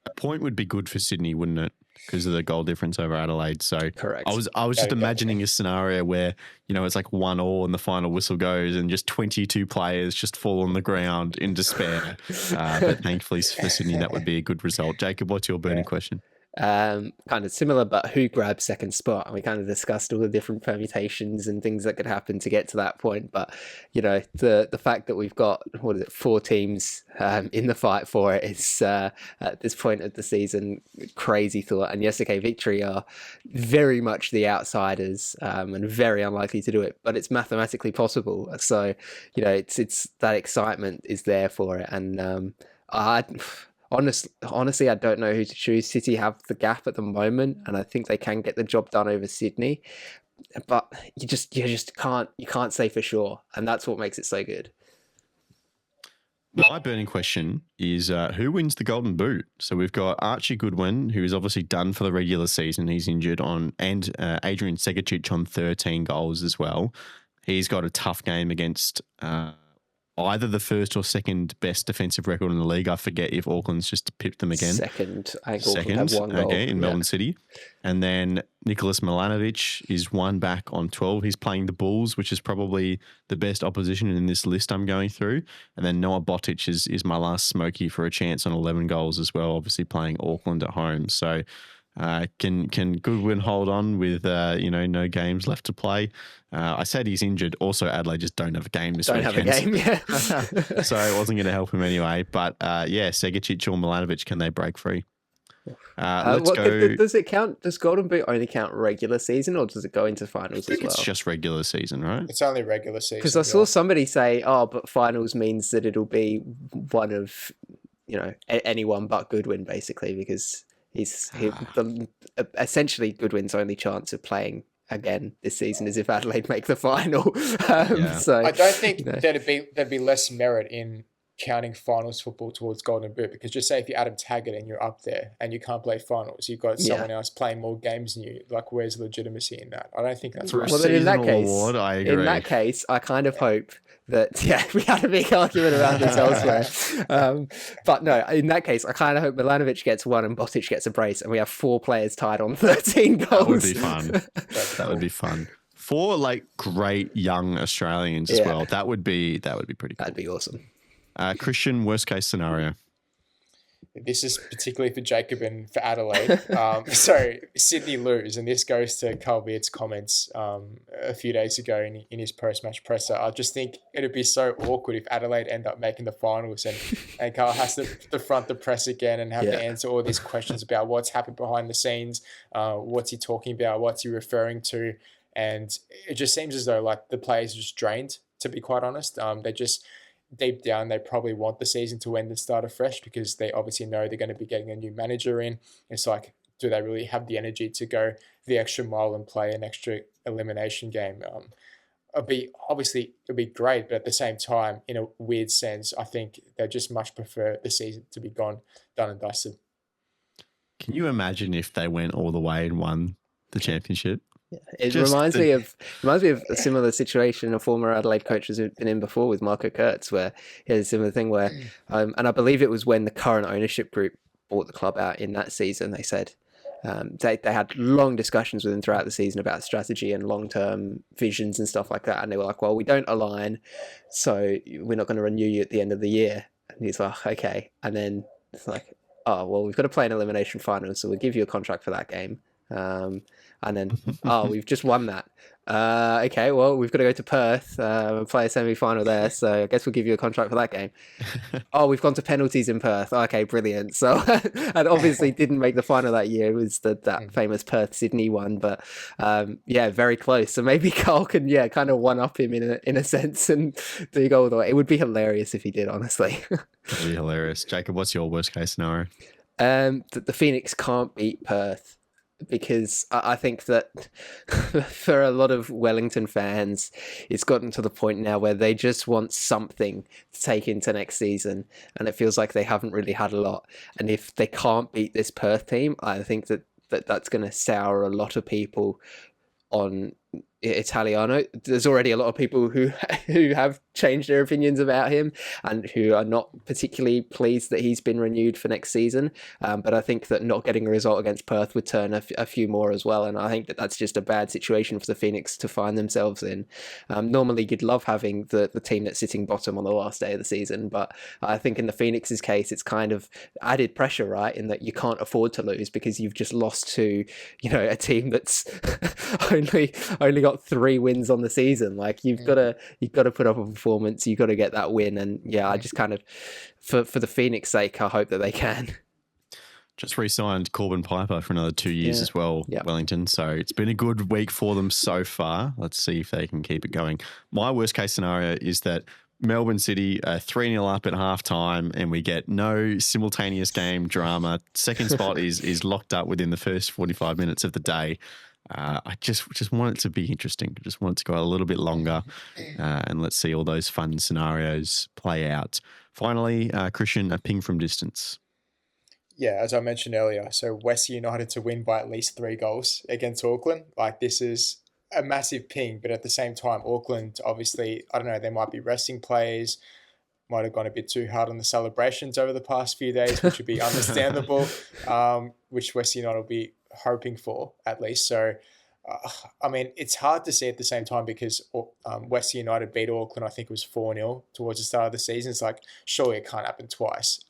A point would be good for Sydney, wouldn't it? Because of the goal difference over Adelaide. So
correct.
I was just imagining a scenario where, it's like 1-1 and the final whistle goes and just 22 players just fall on the ground in despair. But thankfully for Sydney, that would be a good result. Jacob, what's your burning question?
Kind of similar, but who grabs second spot? And we kind of discussed all the different permutations and things that could happen to get to that point. But the fact that we've got 4 teams in the fight for it is at this point of the season crazy thought. And yes, okay, Victory are very much the outsiders and very unlikely to do it, but it's mathematically possible. So it's that excitement is there for it, and Honestly, I don't know who to choose. City have the gap at the moment, and I think they can get the job done over Sydney. But you just can't say for sure, and that's what makes it so good.
My burning question is who wins the Golden Boot? So we've got Archie Goodwin, who is obviously done for the regular season. He's injured and Adrian Segacic on 13 goals as well. He's got a tough game against either the first or second best defensive record in the league. I forget if Auckland's just pipped them again.
Second. I think Auckland have 1 goal.
Okay, in Melbourne City. And then Nicholas Milanovic is 1 back on 12. He's playing the Bulls, which is probably the best opposition in this list I'm going through. And then Noah Botic is my last smoky for a chance on 11 goals as well, obviously playing Auckland at home. So can Goodwin hold on with no games left to play? I said he's injured. Also, Adelaide just don't have a game this weekend.
Don't have a game, yeah.
So it wasn't going to help him anyway. But Segacic or Milanovic, can they break free? Let's go.
Does it count? Does Golden Boot only count regular season, or does it go into finals as well?
It's just regular season, right?
It's only regular season.
Because I saw somebody say, but finals means that it'll be one of anyone but Goodwin, basically, because essentially Goodwin's only chance of playing again this season is if Adelaide make the final. So
I don't think there'd be less merit in counting finals football towards Golden Boot, because just say if you're Adam Taggart and you're up there and you can't play finals, you've got someone else playing more games than you. Like, where's the legitimacy in that? I don't think that's right.
Well, then in that
case, I kind of hope that we had a big argument around this elsewhere. But no, in that case, I kind of hope Milanovic gets 1 and Botic gets a brace, and we have 4 players tied on 13 goals.
That would be fun. That would be fun. 4 great young Australians as well. That would be pretty cool.
That'd be awesome.
Christian, worst case scenario.
This is particularly for Jacob and for Adelaide. So Sydney lose, and this goes to Carl Beard's comments a few days ago in his post-match presser. I just think it'd be so awkward if Adelaide end up making the finals and Carl has to front the press again and have to answer all these questions about what's happened behind the scenes, what's he talking about, what's he referring to. And it just seems as though the players are just drained, to be quite honest. They just... deep down, they probably want the season to end and start afresh, because they obviously know they're going to be getting a new manager in. It's like, do they really have the energy to go the extra mile and play an extra elimination game? it'd be great, but at the same time, in a weird sense, I think they just much prefer the season to be done and dusted.
Can you imagine if they went all the way and won the championship?
It reminds me of a similar situation a former Adelaide coach has been in before with Marco Kurtz, where he had a similar thing where, and I believe it was when the current ownership group bought the club out in that season. They said they had long discussions with him throughout the season about strategy and long-term visions and stuff like that, and they were like, "Well, we don't align, so we're not going to renew you at the end of the year." And he's like, "Okay," and then it's like, "Oh, well, we've got to play an elimination final, so we'll give you a contract for that game." And then, we've just won that. Okay, well, we've got to go to Perth and play a semi-final there, so I guess we'll give you a contract for that game. We've gone to penalties in Perth. Okay, brilliant. So, and obviously didn't make the final that year. It was that famous Perth-Sydney one, but very close. So maybe Carl can, kind of one-up him in a sense and do go all the way. It would be hilarious if he did, honestly.
That'd be hilarious. Jacob, what's your worst-case scenario?
That the Phoenix can't beat Perth. Because I think that for a lot of Wellington fans, it's gotten to the point now where they just want something to take into next season, and it feels like they haven't really had a lot. And if they can't beat this Perth team, I think that's going to sour a lot of people on Italiano. There's already a lot of people who have changed their opinions about him and who are not particularly pleased that he's been renewed for next season. But I think that not getting a result against Perth would turn a few more as well. And I think that's just a bad situation for the Phoenix to find themselves in. Normally, you'd love having the team that's sitting bottom on the last day of the season. But I think in the Phoenix's case, it's kind of added pressure, right? In that you can't afford to lose because you've just lost to, a team that's only got 3 wins on the season. Like you've got to put up a performance. You've got to get that win. And I just kind of, for the Phoenix sake, I hope that they can.
Just re-signed Corbin Piper for another 2 years as well, Wellington. So it's been a good week for them so far. Let's see if they can keep it going. My worst case scenario is that Melbourne City 3-0 up at halftime and we get no simultaneous game drama. Second spot is locked up within the first 45 minutes of the day. I just want it to be interesting. Just want it to go a little bit longer, and let's see all those fun scenarios play out. Finally, Christian, a ping from distance.
Yeah, as I mentioned earlier, so West United to win by at least 3 goals against Auckland. Like, this is a massive ping, but at the same time, Auckland, obviously, I don't know, they might be resting players, might have gone a bit too hard on the celebrations over the past few days, which would be understandable, which West United will be hoping for at least. So I mean, it's hard to see at the same time because West United beat Auckland, I think it was 4-0 towards the start of the season. It's like, surely it can't happen twice.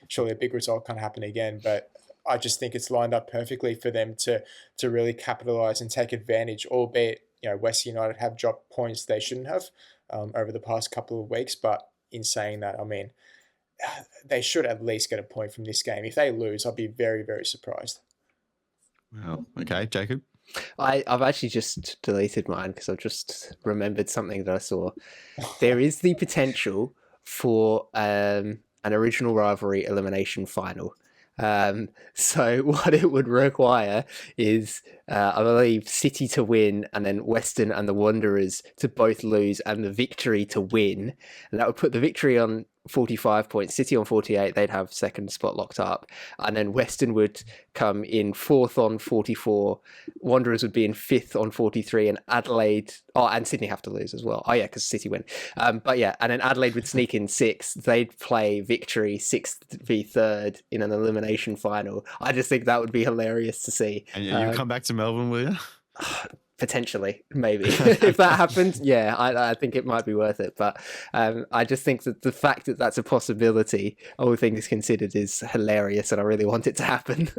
Surely a big result can't happen again. But I just think it's lined up perfectly for them to really capitalise and take advantage, albeit, West United have dropped points they shouldn't have over the past couple of weeks. But in saying that, I mean, they should at least get a point from this game. If they lose, I'll be very, very surprised.
Wow. Okay, Jacob?
I've actually just deleted mine because I've just remembered something that I saw. There is the potential for an original rivalry elimination final. So what it would require is, I believe, City to win and then Western and the Wanderers to both lose and the Victory to win. And that would put the Victory on 45 points, City on 48, they'd have second spot locked up. And then Western would come in 4th on 44, Wanderers would be in 5th on 43, and Adelaide, and Sydney have to lose as well. Oh yeah, because City win. But yeah, and then Adelaide would sneak in 6th. They'd play Victory 6th v 3rd in an elimination final. I just think that would be hilarious to see.
And you come back to Melbourne, will you?
Potentially, maybe. If that happens, I think it might be worth it. But I just think that the fact that that's a possibility, all things considered, is hilarious, and I really want it to happen.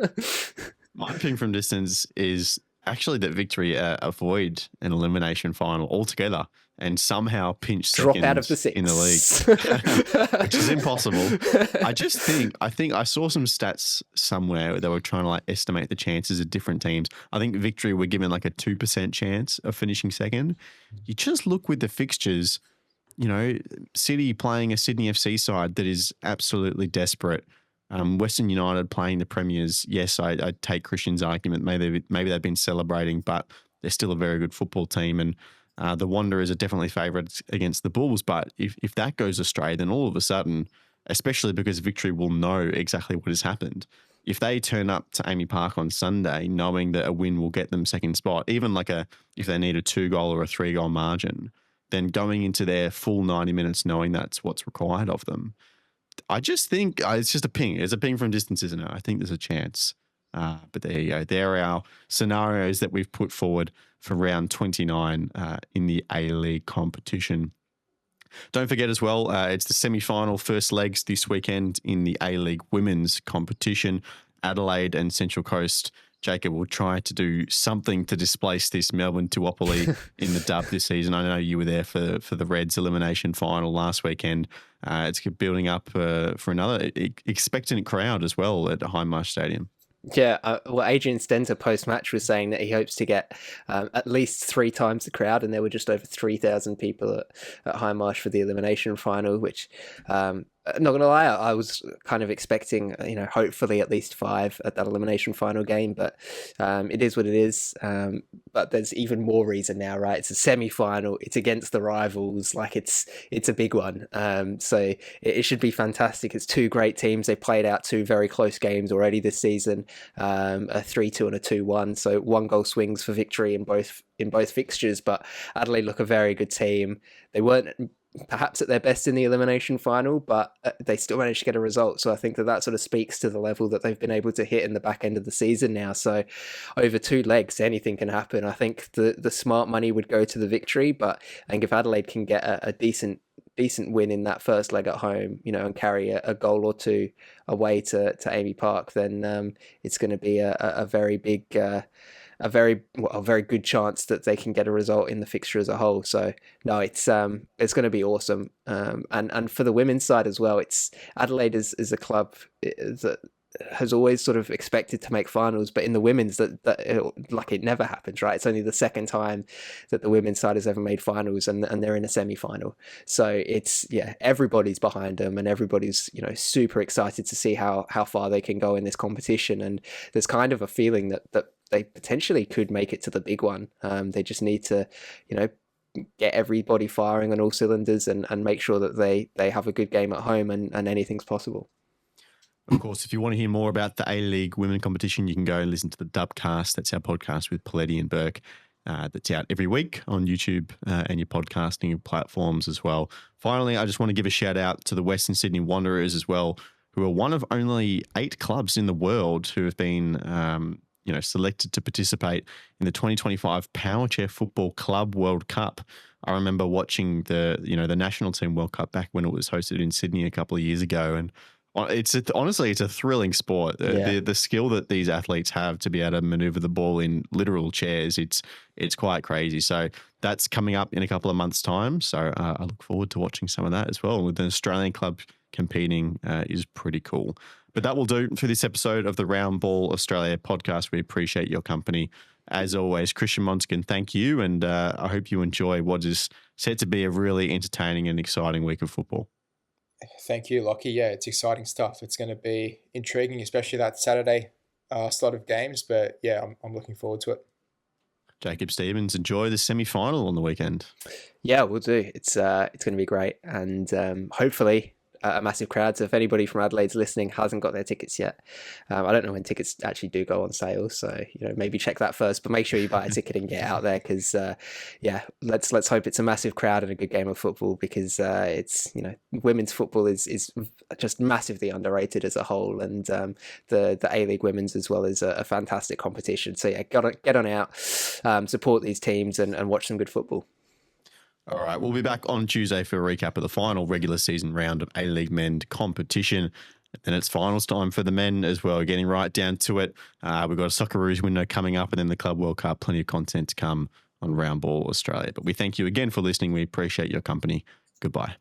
My ping from distance is actually that Victory avoid an elimination final altogether and somehow pinch second
drop out of the 6
in the league, which is impossible. I think I saw some stats somewhere where they were trying to estimate the chances of different teams. I think Victory were given a 2% chance of finishing second. You just look with the fixtures, City playing a Sydney FC side that is absolutely desperate. Western United playing the Premiers. Yes, I take Christian's argument. Maybe they've been celebrating, but they're still a very good football team. And The Wanderers are definitely favourites against the Bulls, but if that goes astray, then all of a sudden, especially because Victory will know exactly what has happened, if they turn up to Amy Park on Sunday knowing that a win will get them second spot, even if they need a 2-goal or a 3-goal margin, then going into their full 90 minutes knowing that's what's required of them, I just think it's just a ping. It's a ping from distance, isn't it? I think there's a chance. But there you go. There are our scenarios that we've put forward for round 29 in the A-League competition. Don't forget as well, it's the semi-final first legs this weekend in the A-League women's competition. Adelaide and Central Coast. Jacob will try to do something to displace this Melbourne duopoly in the dub this season. I know you were there for the Reds elimination final last weekend. It's building up for another expectant crowd as well at Hindmarsh Stadium.
Yeah, well, Adrian Stenter post-match was saying that he hopes to get at least 3 times the crowd, and there were just over 3,000 people at Hindmarsh for the elimination final, which, not going to lie, I was kind of expecting, hopefully at least 5 at that elimination final game, but it is what it is. But there's even more reason now, right? It's a semi-final, it's against the rivals, like it's a big one. So it should be fantastic. It's 2 great teams. They played out 2 very close games already this season, a 3-2 and a 2-1. So 1-goal swings for victory in both fixtures, but Adelaide look a very good team. They weren't perhaps at their best in the elimination final, but they still managed to get a result. So I think that sort of speaks to the level that they've been able to hit in the back end of the season now. So over 2 legs, anything can happen. I think the smart money would go to the victory, but I think if Adelaide can get a decent win in that first leg at home, and carry a goal or 2 away to Amy Park, then it's going to be a very big a very good chance that they can get a result in the fixture as a whole. So no, it's going to be awesome. And for the women's side as well, it's Adelaide is a club that has always sort of expected to make finals, but in the women's it never happens, right? It's only the second time that the women's side has ever made finals, and they're in a semi-final. So it's everybody's behind them, and everybody's super excited to see how far they can go in this competition. And there's kind of a feeling that they potentially could make it to the big one. They just need to get everybody firing on all cylinders and make sure that they have a good game at home, and anything's possible.
Of course, if you want to hear more about the A-League women competition, you can go and listen to the Dubcast. That's our podcast with Paletti and Burke. That's out every week on YouTube and your podcasting platforms as well. Finally, I just want to give a shout out to the Western Sydney Wanderers as well, who are one of only 8 clubs in the world who have been selected to participate in the 2025 Powerchair Football Club World Cup. I remember watching the national team World Cup back when it was hosted in Sydney a couple of years ago, and honestly, it's a thrilling sport. The skill that these athletes have to be able to maneuver the ball in literal chairs, it's quite crazy. So that's coming up in a couple of months' time. So I look forward to watching some of that as well. With an Australian club competing is pretty cool. But that will do for this episode of the Round Ball Australia podcast. We appreciate your company. As always, Christian Montegan, thank you. And I hope you enjoy what is set to be a really entertaining and exciting week of football.
Thank you, Lockie. Yeah, it's exciting stuff. It's going to be intriguing, especially that Saturday slot of games. But yeah, I'm looking forward to it.
Jacob Stevens, enjoy the semi-final on the weekend.
Yeah, we'll do. It's going to be great, and hopefully a massive crowd. So if anybody from Adelaide's listening hasn't got their tickets yet, I don't know when tickets actually do go on sale, so maybe check that first, but make sure you buy a ticket and get out there, because let's hope it's a massive crowd and a good game of football, because it's women's football is just massively underrated as a whole, and the A-League women's as well is a fantastic competition. So yeah, get on out, support these teams, and watch some good football.
All right, we'll be back on Tuesday for a recap of the final regular season round of A-League men competition. And it's finals time for the men as well, getting right down to it. We've got a Socceroos window coming up, and then the Club World Cup. Plenty of content to come on Round Ball Australia. But we thank you again for listening. We appreciate your company. Goodbye.